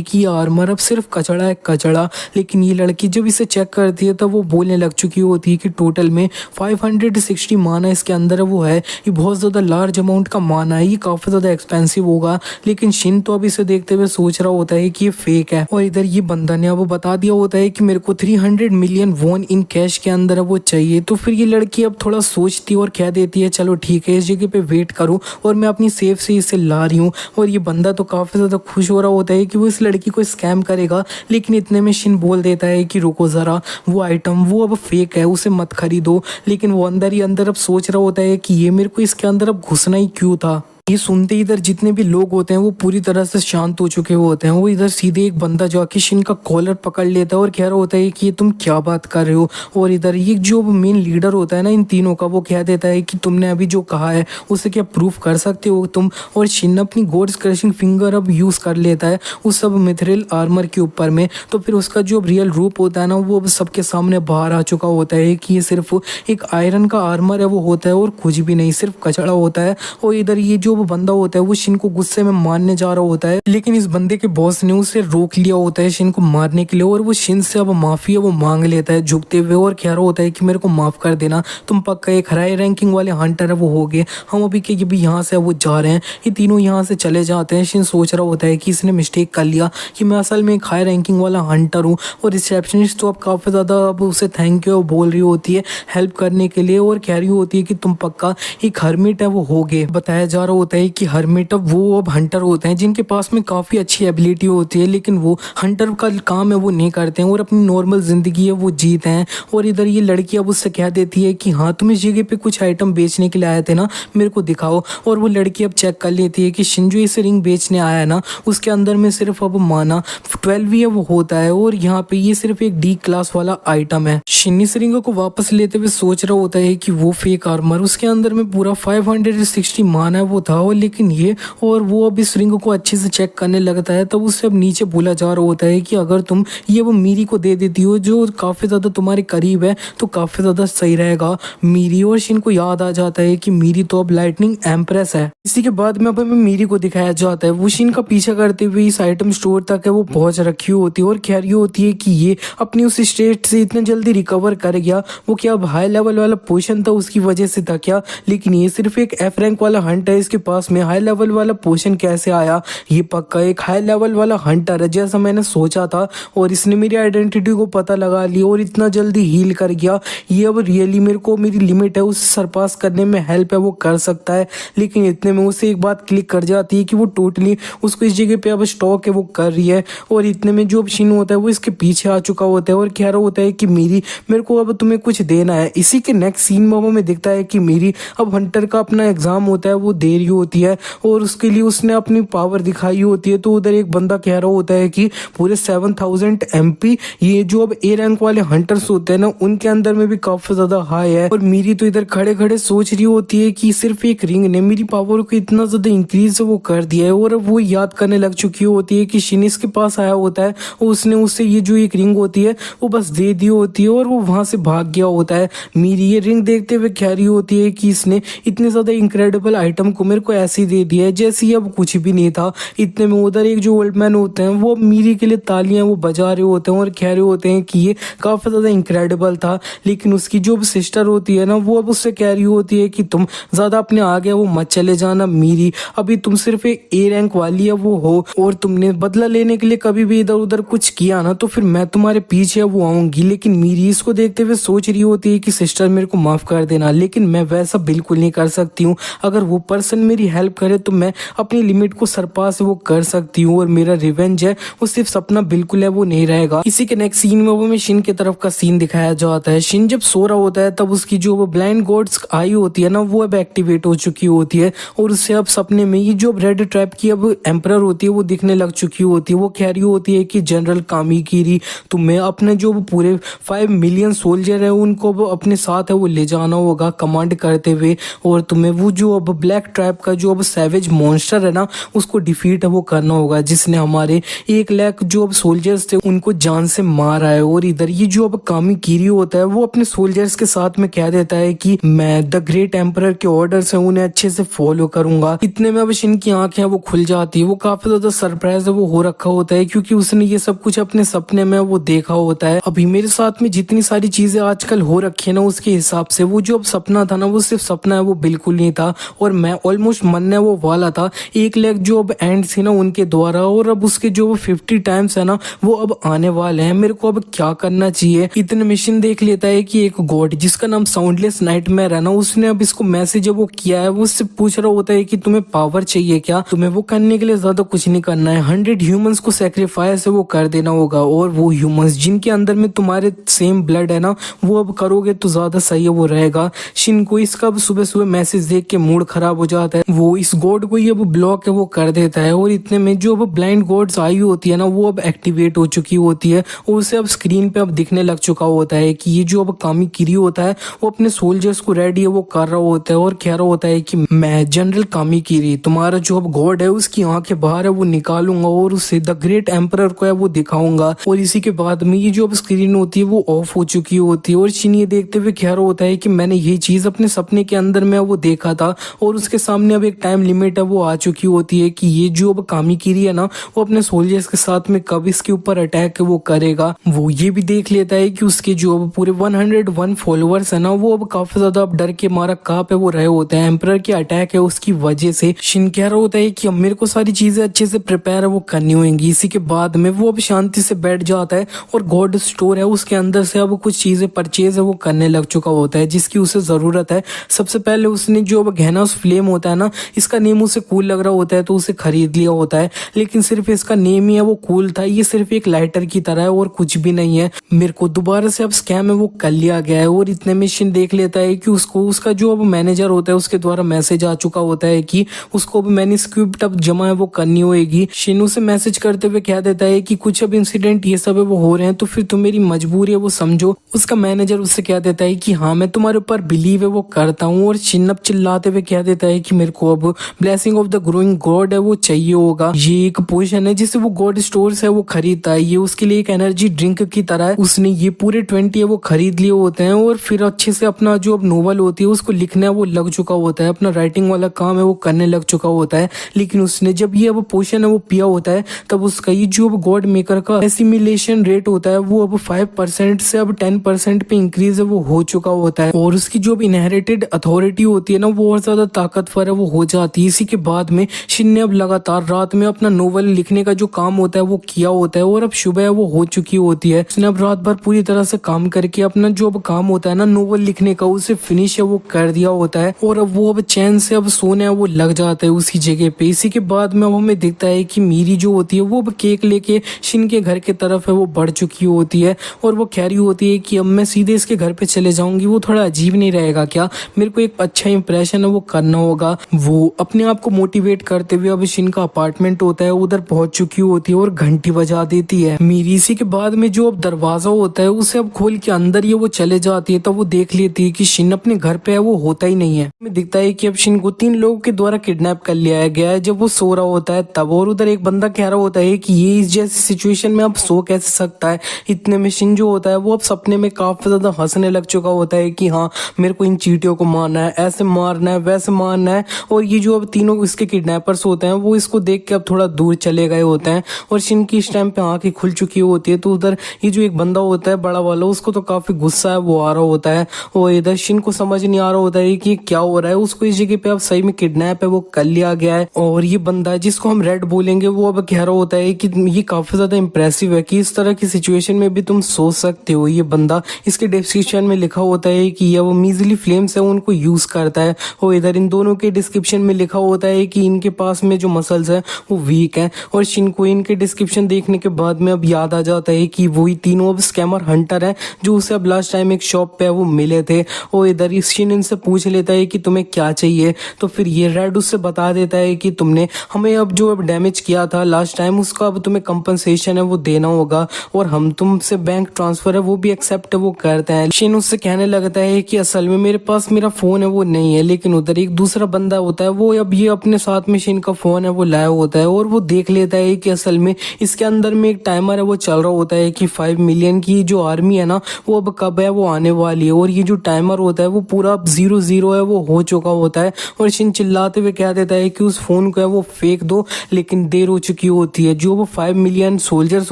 Speaker 1: कि ये आर्मर अब सिर्फ कचड़ा है कचड़ा। लेकिन ये लड़की जब इसे चेक करती है तब वो बोलने लग चुकी होती है कि टोटल में 560 माना इसके अंदर वो है। ये बहुत ज़्यादा लार्ज अमाउंट का माना है, ये काफ़ी ज़्यादा एक्सपेंसिव होगा। लेकिन शिन तो अब इसे देखते हुए सोच रहा होता है कि ये फेक है। और इधर ये बंदा ने अब बता दिया होता है कि मेरे को 300 मिलियन वॉन इन कैश के अंदर वो चाहिए। तो फिर ये लड़की अब थोड़ा सोचती और कह देती है चलो ठीक है इस जगह पे वेट करो और मैं अपनी सेफ से इसे ला रही हूँ। और ये बंदा तो काफ़ी ज़्यादा खुश हो रहा होता है कि वो इस लड़की को स्कैम करेगा। लेकिन इतने में शिन बोल देता है कि रुको ज़रा, वो आइटम वो अब फेक है उसे मत खरीदो। लेकिन वो अंदर ही अंदर अब सोच रहा होता है कि ये मेरे को इसके अंदर अब घुसना ही क्यों था। ये सुनते ही इधर जितने भी लोग होते हैं वो पूरी तरह से शांत हो चुके होते हैं। वो इधर सीधे एक बंदा जाके शिन का कॉलर पकड़ लेता है और कह रहा होता है कि ये तुम क्या बात कर रहे हो। और इधर ये जो मेन लीडर होता है ना इन तीनों का वो कह देता है कि तुमने अभी जो कहा है उसे क्या प्रूफ कर सकते हो तुम। और शिन अपनी गॉड्स क्रशिंग फिंगर अब यूज़ कर लेता है उस सब मिथ्रेल आर्मर के ऊपर में। तो फिर उसका जो रियल रूप होता है ना वो अब सबके सामने बाहर आ चुका होता है कि ये सिर्फ एक आयरन का आर्मर है वो होता है और कुछ भी नहीं, सिर्फ कचड़ा होता है। और इधर ये जो वो बंदा होता है वो शिन को गुस्से में मारने जा रहा होता है, लेकिन इस बंदे के बॉस ने उसे रोक लिया होता है शिन को मारने के लिए। और वो शिन से अब माफी है वो मांग लेता है झुकते हुए और कह रहा होता है कि मेरे को माफ कर देना, तुम पक्का एक हाई रैंकिंग वाले हंटर है वो हो गए, हम अभी के भी यहाँ से वो जा रहे हैं। ये तीनों यहाँ से चले जाते हैं। शिन सोच रहा होता है कि इसने मिस्टेक कर लिया कि मैं असल में एक हाई रैंकिंग वाला हंटर हूँ। और रिसेप्शनिस्ट तो अब काफी ज्यादा अब उसे थैंक यू बोल रही होती है हेल्प करने के लिए, और कह रही होती है कि तुम पक्का एक हर्मिट है वो हो गए। बताया जा रहा होता है कि हर्मिट अब वो अब हंटर होते हैं जिनके पास में काफी अच्छी एबिलिटी होती है, लेकिन वो हंटर का काम है वो नहीं करते हैं और अपनी नॉर्मल जिंदगी है वो जीते हैं। और इधर ये लड़की अब उससे कह देती है कि हाँ तुम इस जगह पे कुछ आइटम बेचने के लिए आए थे ना, मेरे को दिखाओ। और वो लड़की अब चेक कर लेती है कि शिंजो इस रिंग बेचने आया है ना, उसके अंदर में सिर्फ अब माना 12 ही है वो होता है, और यहाँ पे ये सिर्फ एक डी क्लास वाला आइटम है। शिन इस रिंग को वापस लेते हुए सोच रहा होता है कि वो फेक आर्मर उसके अंदर में पूरा 560 माना है वो था, और लेकिन ये और वो अब इस रिंग को अच्छे से चेक करने लगता है। तब उससे अब नीचे बोला जा रहा होता है कि अगर तुम ये वो मीरी को दे देती हो जो काफी ज्यादा तुम्हारे करीब है तो काफी ज्यादा सही रहेगा। मीरी और शिन को याद आ जाता है कि मीरी तो अब लाइटनिंग एम्प्रेस है। इसी के बाद में अब हमें मीरी को दिखाया जाता है वो शिन का पीछा करते हुए इस आइटम स्टोर तक है वो पहुंच रखी होती है और कह रही होती है कि ये अपनी उस स्टेट से इतने जल्दी रिकवर कर गया, वो क्या अब हाई लेवल वाला पोशन था उसकी वजह से था क्या, लेकिन ये सिर्फ एक एफ रैंक वाला हंट है, इसके पास में हाई लेवल वाला पोशन कैसे आया, ये पक्का एक हाई लेवल वाला हंटर है जैसा मैंने सोचा था, और इसने मेरी आइडेंटिटी को पता लगा लिया और इतना जल्दी हील कर गया, ये अब रियली मेरे को मेरी लिमिट है उसे सरपास करने में हेल्प है वो कर सकता है। लेकिन इतने में उसे एक बात क्लिक कर जाती है कि वो टोटली उसको इस जगह पे अब स्टॉक है वो कर रही है, और इतने में जो अब शिन होता है वो इसके पीछे आ चुका होता है और कह रहा होता है कि मेरे को अब तुम्हें कुछ देना है। इसी के नेक्स्ट सीन में हमें दिखता है कि मेरी अब हंटर का अपना एग्जाम होता है वो दे रही होती है और उसके लिए उसने अपनी पावर दिखाई होती है। तो उधर एक बंदा कह रहा होता है कि पूरे 7000 MP ये जो अब ए रैंक वाले हंटर्स होते हैं ना उनके अंदर में भी काफी ज्यादा हाई है। और मेरी तो इधर खड़े खड़े सोच रही होती है कि सिर्फ एक रिंग ने मेरी पावर को इतना ज्यादा इंक्रीज वो कर दिया है, और वो याद करने लग चुकी होती है कि शिनिस के पास आया होता है और उसने उससे ये जो एक रिंग होती है वो बस दे दी होती है और वो वहां से भाग गया होता है। मेरी ये रिंग देखते हुए कह रही होती है कि इसने इतने ज्यादा इनक्रेडिबल आइटम को मेरे को ऐसे ही दे दिया है जैसे ही अब कुछ भी नहीं था। इतने में उधर एक जो ओल्ड मैन होते हैं वो मीरी के लिए तालियां वो बजा रहे होते हैं और कह रहे होते हैं कि ये काफी ज्यादा इनक्रेडिबल था। लेकिन उसकी जो सिस्टर होती है ना वो अब उससे कह रही होती है कि तुम ज्यादा अपने आगे वो मत चले जाना मीरी, अभी तुम सिर्फ एक ए रैंक वाली है वो हो, और तुमने बदला लेने के लिए कभी भी इधर उधर कुछ किया ना तो फिर मैं तुम्हारे पीछे वो आऊंगी। लेकिन मीरी इसको देखते हुए सोच रही होती है कि सिस्टर मेरे को माफ कर देना, लेकिन मैं वैसा बिल्कुल नहीं कर सकती हूँ, अगर वो पर्सन मेरी हेल्प करे तो मैं अपनी लिमिट को सरपास वो कर सकती हूँ, और मेरा रिवेंज है वो सिर्फ सपना बिल्कुल है वो नहीं रहेगा। इसी के नेक्स्ट सीन में वो में शिन की तरफ का सीन दिखाया जाता है। शिन जब सो रहा होता है तब उसकी जो वो ब्लाइंड गॉड्स आई होती है ना वो अब एक्टिवेट हो चुकी होती है, और उससे अब सपने में ये जो रेड ट्रैप की अब एम्परर होती है वो दिखने लग चुकी होती है। वो कह रही होती है कि जनरल कामिकीरी तुम्हें अपने जो पूरे 5 मिलियन सोल्जर है उनको अपने साथ है वो ले जाना होगा कमांड करते हुए, और तुम्हें वो जो अब ब्लैक ट्रैप का जो अब सैवेज मॉन्स्टर है ना उसको डिफीट है वो करना होगा जिसने हमारे 1 लाख जो अब सोल्जर्स थे उनको जान से मारा है। और इधर ये जो अब कामिकीरी होता है वो अपने सोल्जर्स के साथ में कह देता है कि मैं द ग्रेट एम्परर के ऑर्डर्स है उन्हें अच्छे से फॉलो करूंगा। इतने में अब शिन की आंखें वो खुल जाती है, वो काफी ज्यादा सरप्राइज है वो हो रखा होता है क्योंकि उसने ये सब कुछ अपने सपने में वो देखा होता है। अभी मेरे साथ में जितनी सारी चीजें आजकल हो रखी है ना उसके हिसाब से वो जो अब सपना था ना वो सिर्फ सपना है वो बिल्कुल नहीं था, और मैं ऑलमोस्ट मरने वो वाला था 1 लाख जो अब एंड थी ना उनके द्वारा, और अब उसके जो 50 टाइम्स है ना वो अब आने वाले हैं। मेरे को अब क्या करना चाहिए। इतने मिशन देख लेता है कि एक गॉड जिसका नाम साउंडलेस नाइटमेयर है ना उसने अब इसको मैसेज वो किया है, वो उससे पूछ रहा होता है कि तुम्हें पावर चाहिए क्या, तुम्हें वो करने के लिए ज्यादा कुछ नहीं करना है, 100 ह्यूमंस को सेक्रीफाइस वो कर देना होगा, और वो ह्यूमंस जिनके अंदर में तुम्हारे सेम ब्लड है ना वो अब करोगे तो ज्यादा सही है वो रहेगा। शिन को इसका सुबह सुबह मैसेज देख के मूड खराब हो जाता है, वो इस गॉड को ये अब ब्लॉक है वो कर देता है, और इतने में जो अब ब्लाइंड गॉड्स आई होती है ना वो अब एक्टिवेट हो चुकी होती है, और उसे अब स्क्रीन पे अब दिखने लग चुका होता है कि ये जो अब कामिकीरी होता है वो अपने सोल्जर्स को रेडी है वो कर रहा होता है, और कह रहा होता है कि मैं जनरल कामिकीरी तुम्हारा जो अब गॉड है उसकी आंखें बाहर है वो निकालूंगा और उसे द ग्रेट एम्परर को है वो दिखाऊंगा। और इसी के बाद में ये जो अब स्क्रीन होती है वो ऑफ हो चुकी होती है, और शिन ये देखते हुए कह रहा होता है कि मैंने ये चीज अपने सपने के अंदर में वो देखा था, और उसके सामने सामने अब एक टाइम लिमिट है वो आ चुकी होती है कि ये जो अब कामिकिरी है ना वो अपने सोल्जर्स के साथ में कब इसके ऊपर अटैक वो करेगा। वो ये भी देख लेता है कि उसके जो अब पूरे 101 फॉलोअर्स है ना वो अब काफी ज्यादा अब डर के मारा कहाँ पे वो रहे होते हैं। एम्परर के अटैक है उसकी वजह से शिन कह रहा होता है कि अब मेरे को सारी चीजें अच्छे से प्रिपेयर है वो करनी होंगी। इसी के बाद में वो अब शांति से बैठ जाता है और गॉड स्टोर है उसके अंदर से अब कुछ चीजें परचेज है वो करने लग चुका होता है जिसकी उसे जरूरत है। सबसे पहले उसने जो अब गहनास फ्लेम होता है ना इसका नेम उसे कूल लग रहा होता है तो उसे खरीद लिया होता है, लेकिन सिर्फ इसका नेम ही है वो कूल था, ये सिर्फ एक लाइटर की तरह है और कुछ भी नहीं है। मेरे को दोबारा से अब स्कैम है वो कर लिया गया है और इतने में शिन देख लेता है कि उसको उसका जो अब मैनेजर होता है उसके द्वारा मैसेज आ चुका होता है कि उसको अब मैन्युस्क्रिप्ट अब जमा है वो करनी होगी। शिन उसे मैसेज करते हुए कह देता है कि कुछ अब इंसिडेंट ये सब है वो हो रहे हैं तो फिर तुम मेरी मजबूरी है वो समझो। उसका मैनेजर उससे कह देता है कि हाँ मैं तुम्हारे ऊपर बिलीव है वो करता हूँ और शिन अब चिल्लाते हुए कह देता है कि मेरे को अब blessing of the growing God है वो चाहिए होगा। ये एक पोजीशन है जिसे वो गॉड स्टोर है वो खरीदता है, ये उसके लिए एक एनर्जी ड्रिंक की तरह है। उसने ये पूरे 20 है वो खरीद लिए होते हैं और फिर अच्छे से अपना जो अब नोवेल होती है उसको लिखना है वो लग चुका होता है, अपना राइटिंग वाला काम है वो करने लग चुका होता है। लेकिन उसने जब ये अब पोशन है वो पिया होता है तब उसका ये जो अब गॉड मेकर का एसिमिलेशन रेट होता है वो अब 5% से अब 10% पे इंक्रीज है वो हो चुका होता है और उसकी जो अब इनहेरिटेड अथॉरिटी होती है ना वो और ज्यादा ताकतवर है वो हो जाती है। इसी के बाद में शिन ने अब लगातार रात में अपना नोवेल लिखने का जो काम होता है वो किया होता है और अब सुबह वो हो चुकी होती है। उसने अब रात भर पूरी तरह से काम करके अपना जो अब काम होता है ना नोवेल लिखने का उसे फिनिश है वो कर दिया होता है और अब वो अब चैन से अब सोने है वो लग जाता है उसी जगह पे। इसी के बाद में अब हमें दिखता है कि मीरी जो होती है वो अब केक लेके शिन के घर के तरफ है वो बढ़ चुकी होती है और वो कह रही होती है कि अब मैं सीधे इसके घर पे चले जाऊंगी, वो थोड़ा अजीब नहीं रहेगा क्या, मेरे को एक अच्छा इंप्रेशन है वो करना होगा। वो अपने आप को मोटिवेट करते हुए अब शिन का अपार्टमेंट होता है उधर पहुंच चुकी होती है और घंटी बजा देती है मीरी। इसी के बाद में जो अब दरवाजा होता है उसे अब खोल के अंदर ये वो चले जाती है, तब वो देख लेती है कि शिन अपने घर पे है वो होता ही नहीं है। हमें दिखता है कि अब शिन को 3 लोगों के द्वारा किडनैप कर लिया गया है जब वो सो रहा होता है तब, और उधर एक बंदा कह रहा होता है कि ये इस जैसी सिचुएशन में अब सो कैसे सकता है। इतने में शिन जो होता है वो अब सपने में काफी ज्यादा हंसने लग चुका होता है कि हाँ मेरे को इन चींटियों को मारना है, ऐसे मारना है, वैसे मारना है। और ये जो अब तीनों इसके किडनैपर्स होते हैं वो इसको देख के अब थोड़ा दूर चले गए होते हैं और शिन की इस टाइम पे आंखें खुल चुकी होती है। तो उधर ये जो एक बंदा होता है बड़ा वाला उसको तो काफी गुस्सा है वो आ रहा होता है और इधर शिन को समझ नहीं आ रहा होता है कि क्या हो रहा है। उसको इस जगह पे अब सही में किडनैप है वो कर लिया गया है और ये बंदा जिसको हम रेड बोलेंगे वो अब कह रहा होता है कि ये काफी ज्यादा इंप्रेसिव है कि इस तरह की सिचुएशन में भी तुम सोच सकते हो। ये बंदा इसके डिस्क्रिप्शन में लिखा होता है कि ये वो मीजली फ्लेम्स है उनको यूज करता है और इधर इन दोनों के डिस्क्रिप्शन में लिखा होता है कि इनके पास में जो मसल्स है वो वीक है। और शिन को इनके डिस्क्रिप्शन देखने के बाद में अब याद आ जाता है कि वही तीनों अब स्कैमर हंटर है जो उसे अब लास्ट टाइम एक शॉप पे वो मिले थे। और इधर शिन इनसे पूछ लेता है कि तुम्हें क्या चाहिए, तो फिर ये रेड उससे बता देता है कि तुमने हमें अब जो अब डैमेज किया था लास्ट टाइम उसका अब तुम्हें कंपनसेशन है वो देना होगा और हम तुमसे बैंक ट्रांसफर है वो भी एक्सेप्ट वो करते हैं। शिन उससे कहने लगता है कि असल में मेरे पास मेरा फोन है वो नहीं है, लेकिन उधर एक दूसरा बंदा होता है वो अब ये अपने साथ में शिन का फोन है वो लाया होता है और वो देख लेता है कि असल में इसके अंदर में एक टाइमर है वो चल रहा होता है कि 5 मिलियन की जो आर्मी है ना वो अब कब है वो आने वाली है और ये जो टाइमर होता है वो पूरा 0-0 है वो हो चुका होता है। और शिन चिल्लाते हुए कह देता है कि उस फोन को है वो फेंक दो, लेकिन देर हो चुकी होती है। जो वो 5 मिलियन सोल्जर्स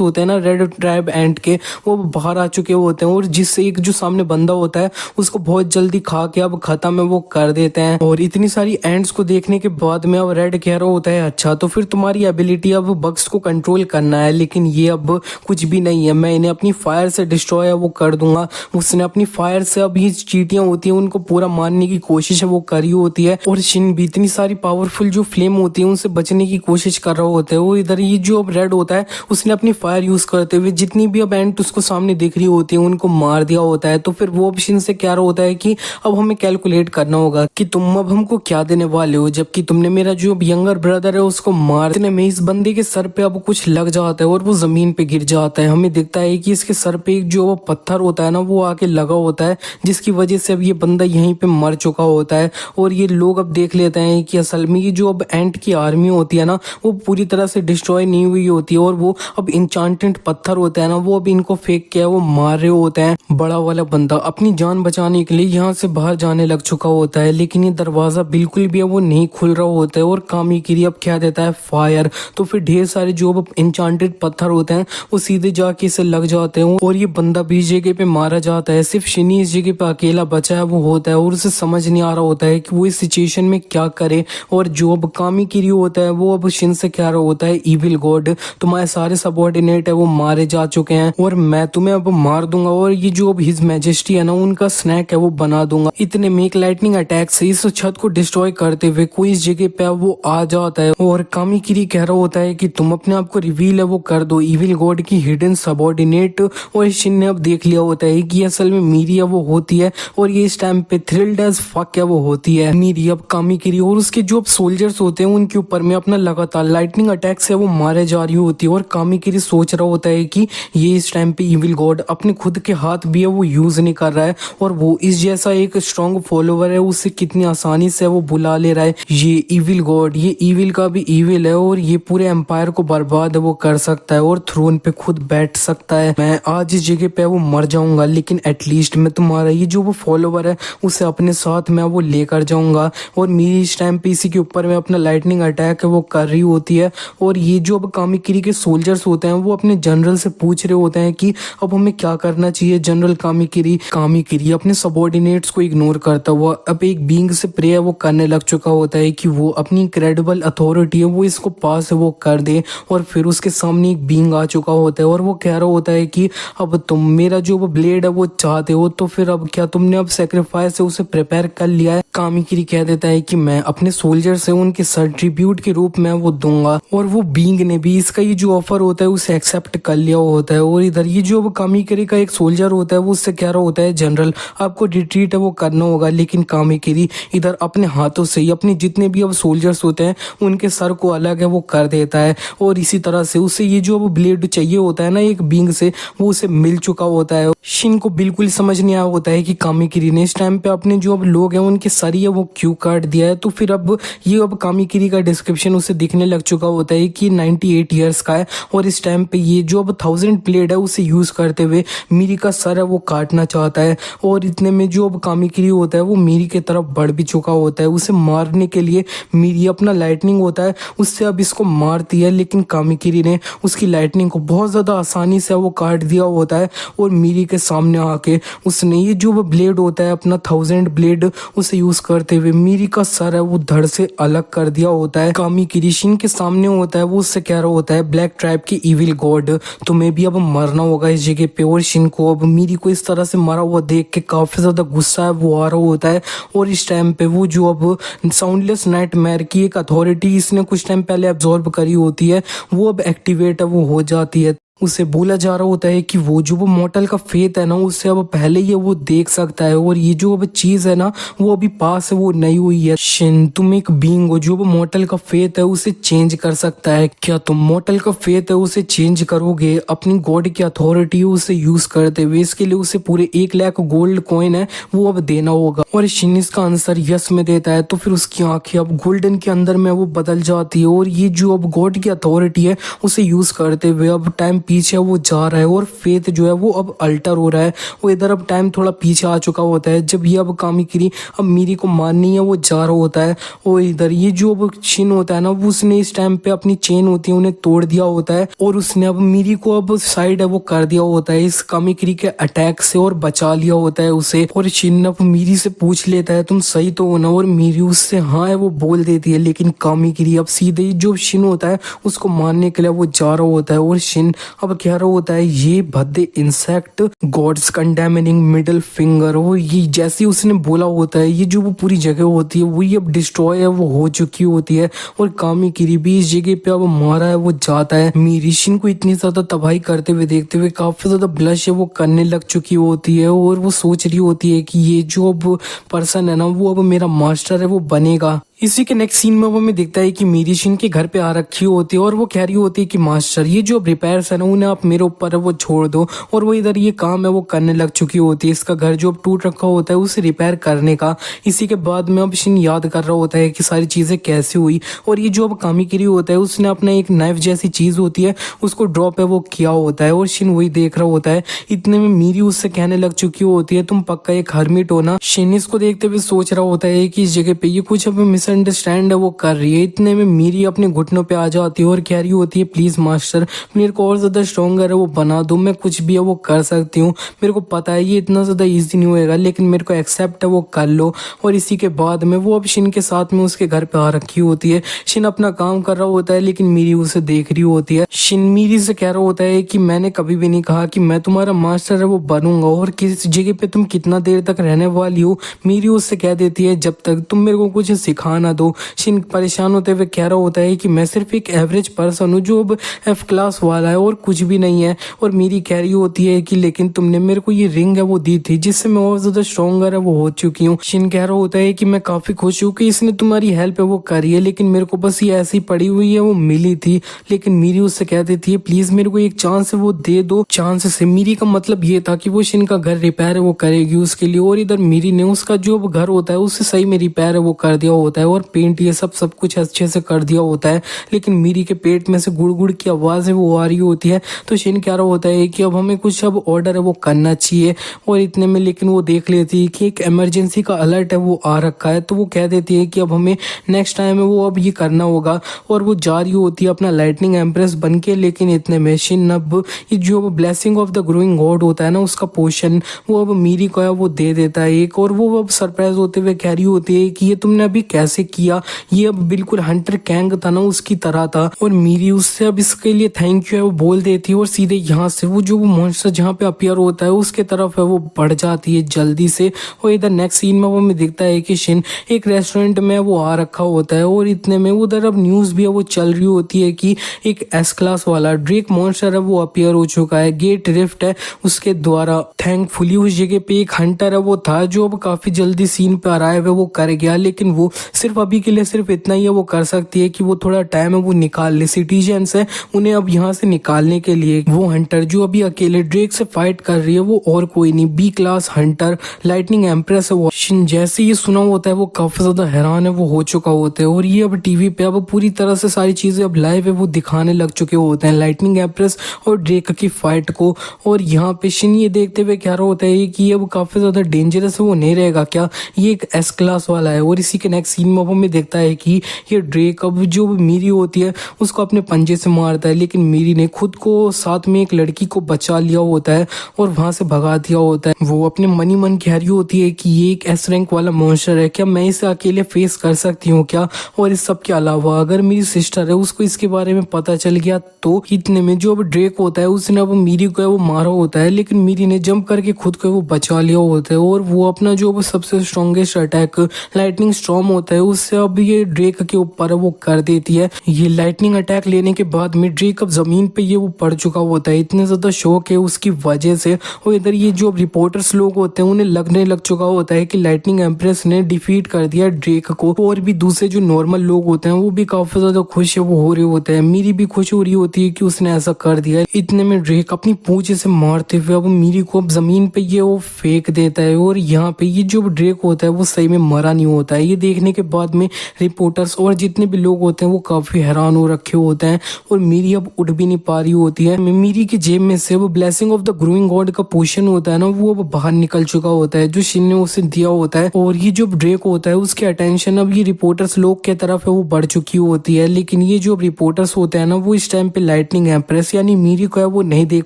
Speaker 1: होते हैं ना रेड ट्राइब एंड के वो बाहर आ चुके होते हैं और जिससे एक जो सामने बंदा होता है उसको बहुत जल्दी खा के अब खत्म है वो कर देते हैं। और इतनी सारी एंड्स को देखने के बाद में अब रेड कह रहा होता है अच्छा तो फिर तुम्हारी एबिलिटी अब बग्स को कंट्रोल करना है, लेकिन ये अब कुछ भी नहीं है, मैं इन्हें अपनी फायर से डिस्ट्रॉय है वो कर दूंगा। उसने अपनी फायर से अब ये चींटियां होती हैं उनको पूरा मारने की कोशिश है वो करी होती है और शिन भी इतनी सारी पावरफुल जो फ्लेम होती है उनसे बचने की कोशिश कर रहा होता है। वो इधर ये जो अब रेड होता है उसने अपनी फायर यूज करते हुए जितनी भी अब एंट उसको सामने दिख रही होती है उनको मार दिया होता है। तो फिर वो अब शिन से कह रहा होता है कि अब हमें कैलकुलेट करना होगा कि तुम अब हमको क्या देने वाले हो, जबकि तुमने मेरा जो यंगर ब्रदर है उसको मारने में इस बंदे के सर पे अब कुछ लग जाता है और वो जमीन पे गिर जाता है। हमें दिखता है कि इसके सर पे एक जो वो पत्थर होता है ना वो आके लगा होता है जिसकी वजह से अब ये बंदा यहीं पे मर चुका होता है। और ये लोग अब देख लेते हैं कि असल में ये जो अब एंट की आर्मी होती है ना वो पूरी तरह से डिस्ट्रॉय नहीं हुई होती है और वो अब इंचांटेड पत्थर होता है ना वो अब इनको फेंक के वो मार रहे होते हैं। बड़ा वाला बंदा अपनी जान बचाने के लिए यहाँ से बाहर जाने लग चुका होता है, लेकिन ये दरवाजा बिल्कुल पोर्टल भी है वो नहीं खुल रहा होता है और कामिकिरी अब क्या देता है फायर। तो फिर ढेर सारे जो अब इंचांटेड पत्थर होते हैं वो सीधे जाके इसे लग जाते हैं और ये बंदा भी इस जगह पे मारा जाता है। सिर्फ शिनी इस जगह पे अकेला बचा है वो होता है और उसे समझ नहीं आ रहा होता है कि वो इस सिचुएशन में क्या करे। और जो अब कामिकिरी होता है वो अब शिन से कह रहा होता है इविल गॉड तुम्हारे सारे सबऑर्डिनेट है वो मारे जा चुके हैं और मैं तुम्हें अब मार दूंगा और ये जो अब हिज मैजेस्टी है ना उनका स्नैक है वो बना दूंगा। इतने में एक लाइटनिंग अटैक से इस छत को डिस्ट्रॉय करते हुए कोई इस जगह पे वो आ जाता है और कामिकिरी कह रहा होता है कि तुम अपने आप को रिवील है वो कर दो इविल गॉड की हिडन सबऑर्डिनेट। और शिन ने अब देख लिया होता है कि असल में मीरी है वो होती है और ये इस टाइम पे थ्रिल्ड एज फक है वो होती है मीरी अब कामिकिरी और उसके जो सोल्जर्स होते हैं उनके ऊपर में अपना लगातार लाइटनिंग अटैक से वो मारे जा रही होती है। और कामिकिरी सोच रहा होता है कि ये इस टाइम पे इविल गॉड अपने खुद के हाथ भी है वो यूज नहीं कर रहा है और वो इस जैसा एक स्ट्रॉन्ग फॉलोवर है उससे कितनी आसानी से वो बुला ले रहा है। ये इविल गॉड ये इविल का भी इविल है और ये पूरे एम्पायर को बर्बाद वो कर सकता है और थ्रोन पे खुद बैठ सकता है। मैं आज इस जगह पे वो मर जाऊंगा लेकिन एटलीस्ट मैं तुम्हारा ये जो वो फॉलोवर है उसे अपने साथ में वो लेकर जाऊंगा। और मेरी इस टाइम पे इसी के ऊपर में अपना लाइटनिंग अटैक है वो कर रही होती है और ये जो अब कामिकिरी के सोल्जर्स होते हैं वो अपने जनरल से पूछ रहे होते हैं कि अब हमें क्या करना चाहिए। जनरल कामिकिरी अपने सबऑर्डिनेट्स को इग्नोर करता हुआ अब एक बीइंग से प्रेयर वो करने लग चुका होता है कि वो अपनी इनक्रेडिबल अथॉरिटी है वो इसको पास है वो कर दे। और फिर उसके सामने एक बीइंग आ चुका होता है और वो कह रहा होता है कि अब तुम मेरा जो वो ब्लेड है वो चाहते हो तो फिर अब क्या तुमने अब सेक्रीफाइस से उसे प्रिपेयर कर लिया है। कामिकिरी कह देता है कि मैं अपने सोल्जर से उनके सर ट्रिब्यूट के रूप में वो दूंगा और वो बीइंग ने भी इसका ये जो ऑफर होता है उसे एक्सेप्ट कर लिया होता है। और इधर ये जो कामिकिरी का एक सोल्जर होता है वो उससे कह रहा होता है जनरल आपको रिट्रीट है वो करना होगा। लेकिन कामिकिरी इधर अपने हाथों से ही अपने जितने भी अब सोल्जर्स होते हैं उनके सर को अलग है वो कर देता है और इसी तरह से उसे ये जो अब ब्लेड चाहिए होता है ना एक बीइंग से वो उसे मिल चुका होता है। शिन को बिल्कुल समझ नहीं आया होता है कि कामिकिरी ने इस टाइम पे अपने जो अब लोग हैं उनके सर ये वो क्यों काट दिया है। तो फिर अब ये अब कामिकिरी का डिस्क्रिप्शन उसे दिखने लग चुका होता है कि 98 ईयर्स का है और इस टाइम पे ये जो अब 1000 ब्लेड है उसे यूज करते हुए मीरी का सर है वो काटना चाहता है। और इतने में जो अब कामिकिरी होता है वो मीरी की तरफ बढ़ भी चुका होता है। उसे मारने के लिए मीरी अपना लाइटनिंग होता है उससे अब इसको मारती है लेकिन कामिकिरी ने उसकी लाइटनिंग को बहुत ज्यादा आसानी से वो काट दिया होता है और मीरी के सामने आके उसने ये जो वो ब्लेड होता है अपना 1000 ब्लेड उसे यूज करते हुए मीरी का सर है वो धड़ से अलग कर दिया होता है। कामिकिरी शिन के सामने होता है वो उससे कह रहा होता है ब्लैक ट्राइब के इविल गॉड तुम्हें भी अब मरना होगा इस जगह पे। और शिन को अब मीरी को इस तरह से मारा हुआ देख के काफी ज्यादा गुस्सा है वो आ रहा होता है। और इस टाइम पे वो जो अब साउंडलेस नाइटमेयर की एक अथॉरिटी इसने कुछ टाइम पहले एब्जॉर्ब करी होती है वो अब एक्टिवेट है वो हो जाती है। उसे बोला जा रहा होता है कि वो जो वो मॉर्टल का फेथ है ना उससे अब पहले ही वो देख सकता है और ये जो अब चीज है ना वो अभी पास है वो नहीं हुई है। शिन तुम एक बीइंग हो जो वो मॉर्टल का फेथ है उसे चेंज कर सकता है। क्या तुम मॉर्टल का फेथ है उसे चेंज करोगे अपनी गॉड की अथॉरिटी उसे यूज करते हुए? इसके लिए उसे पूरे 1 लाख गोल्ड कॉइन है वो अब देना होगा। और शिन इसका आंसर यस में देता है तो फिर उसकी आंखें अब गोल्डन के अंदर में वो बदल जाती है और ये जो अब गॉड की अथॉरिटी है उसे यूज करते हुए अब टाइम पीछे वो जा रहा है और फेथ जो है वो अब अल्टर हो रहा है। वो इधर अब टाइम थोड़ा पीछे आ चुका होता है जब ये अब कामिकिरी अब मीरी को मारनी है वो जा रहा होता है। और इधर ये जो अब शिन होता है ना वो उसने इस टाइम पे अपनी चेन होती है उन्हें तोड़ दिया होता है और उसने अब मीरी को अब साइड है वो कर दिया होता है इस कामिकिरी के अटैक से और बचा लिया होता है उसे। और शिन अब मीरी से पूछ लेता है तुम सही तो हो ना? और मीरी उससे हाँ है वो बोल देती है लेकिन कामिकिरी अब सीधे जो शिन होता है उसको मारने के लिए वो जा रहा होता है। और शिन अब कह रहा होता है ये भद्दे इंसेक्ट गॉड्स कंडेमिनिंग मिडिल फिंगर। वो ये जैसे उसने बोला होता है ये जो वो पूरी जगह होती है वो ये अब डिस्ट्रॉय है वो हो चुकी होती है और कामिकिरी भी इस जगह पे अब मारा है वो जाता है। मीरी शिन को इतनी ज्यादा तबाही करते हुए देखते हुए काफी ज्यादा ब्लश है वो करने लग चुकी होती है और वो सोच रही होती है कि ये जो अब पर्सन है ना वो अब मेरा मास्टर है वो बनेगा। इसी के नेक्स्ट सीन में वो हमें दिखता है कि मीरी शिन के घर पे आ रखी होती है और वो कह रही होती है कि मास्टर ये जो रिपेयर्स है ना उन्हें आप मेरे ऊपर है वो छोड़ दो। और वो इधर ये काम है वो करने लग चुकी होती है इसका घर जो अब टूट रखा होता है उसे रिपेयर करने का। इसी के बाद में अब शिन याद कर रहा होता है कि सारी चीजें कैसे हुई और ये जो अब कामिकिरी होता है उसने अपना एक नाइफ जैसी चीज होती है उसको ड्रॉप है वो किया होता है और शिन वही देख रहा होता है। इतने में मीरी उससे कहने लग चुकी होती है तुम पक्का एक हर्मिट हो ना? शिन इसको देखते हुए सोच रहा होता है कि इस जगह पे ये कुछ अब मिसअंडरस्टैंड है वो कर रही है। इतने में मीरी अपने घुटनों पे आ जाती है और कह रही होती है प्लीज मास्टर मेरे को और ज्यादा स्ट्रॉन्गर है वो बना दो, मैं कुछ भी है वो कर सकती हूँ, मेरे को पता है ये इतना ज्यादा ईजी नहीं होएगा लेकिन मेरे को एक्सेप्ट है वो कर लो। और इसी के बाद में वो अब शिन के साथ में उसके घर पे आ रखी होती है। शिन अपना काम कर रहा होता है लेकिन मीरी उसे देख रही होती है। शिन मीरी से कह रहा होता है कि मैंने कभी भी नहीं कहा कि मैं तुम्हारा मास्टर है वो बनूंगा और किस जगह पे तुम कितना देर तक रहने वाली हो। मीरी उससे कह देती है जब तक तुम मेरे को कुछ सिखा ना दो। शिन परेशान होते हुए कह रहा होता है कि मैं सिर्फ एक एवरेज पर्सन हूँ जो अब F क्लास वाला है और कुछ भी नहीं है। और मीरी कह रही होती है कि लेकिन तुमने मेरे को ये रिंग है वो दी थी जिससे मैं और ज्यादा स्ट्रॉन्गर है वो हो चुकी हूँ। शिन कह रहा होता है कि मैं काफी खुश हूँ कि इसने तुम्हारी हेल्प है वो करी है लेकिन मेरे को बस ये ऐसी पड़ी हुई है वो मिली थी। लेकिन मीरी उससे कह देती है प्लीज मेरे को एक चांस है वो दे दो। चांस से मीरी का मतलब ये था कि वो शिन का घर रिपेयर है वो करेगी उसके लिए। और इधर मीरी ने उसका जो घर होता है उससे सही में रिपेयर है वो कर दिया होता है और पेंट ये सब कुछ अच्छे से कर दिया होता है। लेकिन मीरी के पेट में से गुड़ गुड़ की आवाज है वो आ रही होती है। तो शिन कह रहा होता है कि अब हमें कुछ अब ऑर्डर है वो करना चाहिए। और इतने में लेकिन वो देख लेती है कि एक इमरजेंसी का अलर्ट है वो आ रखा है। तो वो कह देती है कि अब हमें नेक्स्ट टाइम है वो अब ये करना होगा। और वो जा रही होती है अपना लाइटनिंग एम्प्रेस बन के। लेकिन इतने में शिन अब ये जो blessing of the growing God होता है ना उसका पोर्शन वो अब मीरी को है वो दे देता है एक। और वो अब सरप्राइज होते हुए कह रही होती है कि ये तुमने अभी कैसे किया, ये अब बिल्कुल हंटर कैंग था ना उसकी तरह था। और मीरी उससे अब इसके लिए थैंक यू है वो बोल देती है और सीधे यहाँ से वो जो मॉन्स्टर जहाँ पे अपियर होता है उसके तरफ है वो बढ़ जाती है जल्दी से। और इधर नेक्स्ट सीन में वो हमें दिखता है कि शिन एक रेस्टोरेंट में वो आ रखा होता है। और इतने में उधर अब न्यूज भी है वो चल रही होती है कि एक S क्लास वाला ड्रेक मॉन्स्टर है वो अपियर हो चुका है, गेट रिफ्ट है उसके द्वारा। थैंकफुली उस जगह पे एक हंटर है वो था जो अब काफी जल्दी सीन पे अराइव है वो कर गया। लेकिन वो सिर्फ अभी के लिए सिर्फ इतना ही है वो कर सकती है कि वो थोड़ा टाइम है वो निकाल ले। सिटीजन्स है उन्हें अब यहाँ से निकालने के लिए वो हंटर जो अभी अकेले ड्रेक से फाइट कर रही है वो और कोई नहीं B class Hunter lightning empress है वो। शिन जैसे ये सुना होता है वो काफी ज्यादा हैरान है वो हो चुका होता है। और ये अब टीवी पे अब पूरी तरह से सारी चीजें अब लाइव है वो दिखाने लग चुके होते हैं लाइटनिंग एम्प्रेस और ड्रेक की फाइट को। और यहाँ पे शिन ये देखते हुए कह रहा होता है कि ये अब काफी ज्यादा डेंजरस है वो नहीं रहेगा क्या, ये एक S क्लास वाला है। और इसी के नेक्स्ट सीन में हमें देखता है कि ये ड्रेक अब जो मीरी होती है उसको अपने पंजे से मारता है। लेकिन मीरी ने खुद को साथ में एक लड़की को बचा लिया होता है और वहां से भगा दिया होता है। वो अपने मनी मन कह रही होती है कि ये एक S रैंक वाला मॉन्स्टर है, क्या मैं इसे अकेले फेस कर सकती हूँ क्या। और इस सब के अलावा अगर मेरी सिस्टर है उसको इसके बारे में पता चल गया तो। इतने में जो अब ड्रेक होता है उसने अब मीरी को वो मारा होता है लेकिन मीरी ने जंप करके खुद को वो बचा लिया होता है। और वो अपना जो सबसे स्ट्रॉन्गेस्ट अटैक लाइटनिंग स्टॉर्म होता है उससे अब ये ड्रेक के ऊपर वो कर देती है। ये लाइटनिंग अटैक लेने के बाद में ड्रेक अब जमीन पे ये वो पड़ चुका होता है, इतने ज्यादा शौक है उसकी वजह से। और इधर ये जो रिपोर्टर्स लोग होते हैं उन्हें लगने लग चुका होता है कि लाइटनिंग एम्प्रेस ने डिफीट कर दिया ड्रेक को। और भी दूसरे जो नॉर्मल लोग होते हैं वो भी काफी ज्यादा खुश है वो हो रहे होते हैं। मीरी भी खुश हो रही होती है कि उसने ऐसा कर दिया। इतने में ड्रेक अपनी पूंछ से मारते हुए अब मीरी को अब जमीन पे ये वो फेंक देता है। और यहाँ पे ये जो ड्रेक होता है वो सही में मरा नहीं होता है। ये देखने के बाद में रिपोर्टर्स और जितने भी लोग होते हैं वो काफी हैरान हो रखे होते हैं। और मीरी अब उठ भी नहीं पा रही होती है। मीरी की जेब में से वो blessing of the growing God का पोशन होता है ना वो अब बाहर निकल चुका होता है जो शिन ने उसे दिया होता है। और ये जो ड्रेक होता है उसकी अटेंशन अब ये रिपोर्टर्स लोग के तरफ है वो बढ़ चुकी होती है। लेकिन ये जो रिपोर्टर्स होते हैं ना वो इस टाइम पे लाइटनिंग एम्प्रेस यानी मीरी को है वो नहीं देख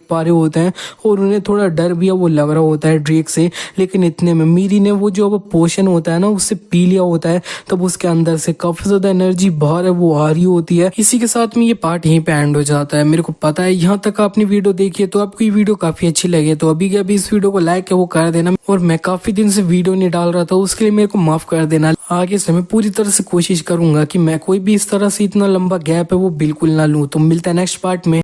Speaker 1: पा रहे होते हैं और उन्हें थोड़ा डर भी है वो लग रहा होता है ड्रेक से। लेकिन इतने में मीरी ने वो जो अब पोशन होता है ना उससे पी लिया होता है तब उसके अंदर से काफी ज्यादा एनर्जी बाहर है वो आ रही होती है। इसी के साथ में ये पार्ट यहीं पे एंड हो जाता है। मेरे को पता है यहाँ तक आपने वीडियो देखी है तो आपको ये वीडियो काफी अच्छी लगी तो अभी के अभी इस वीडियो को लाइक है वो कर देना। और मैं काफी दिन से वीडियो नहीं डाल रहा था उसके लिए मेरे को माफ कर देना। आगे से मैं पूरी तरह से कोशिश करूंगा कि मैं कोई भी इस तरह से इतना लंबा गैप है वो बिल्कुल ना लूं। तो मिलता है नेक्स्ट पार्ट में।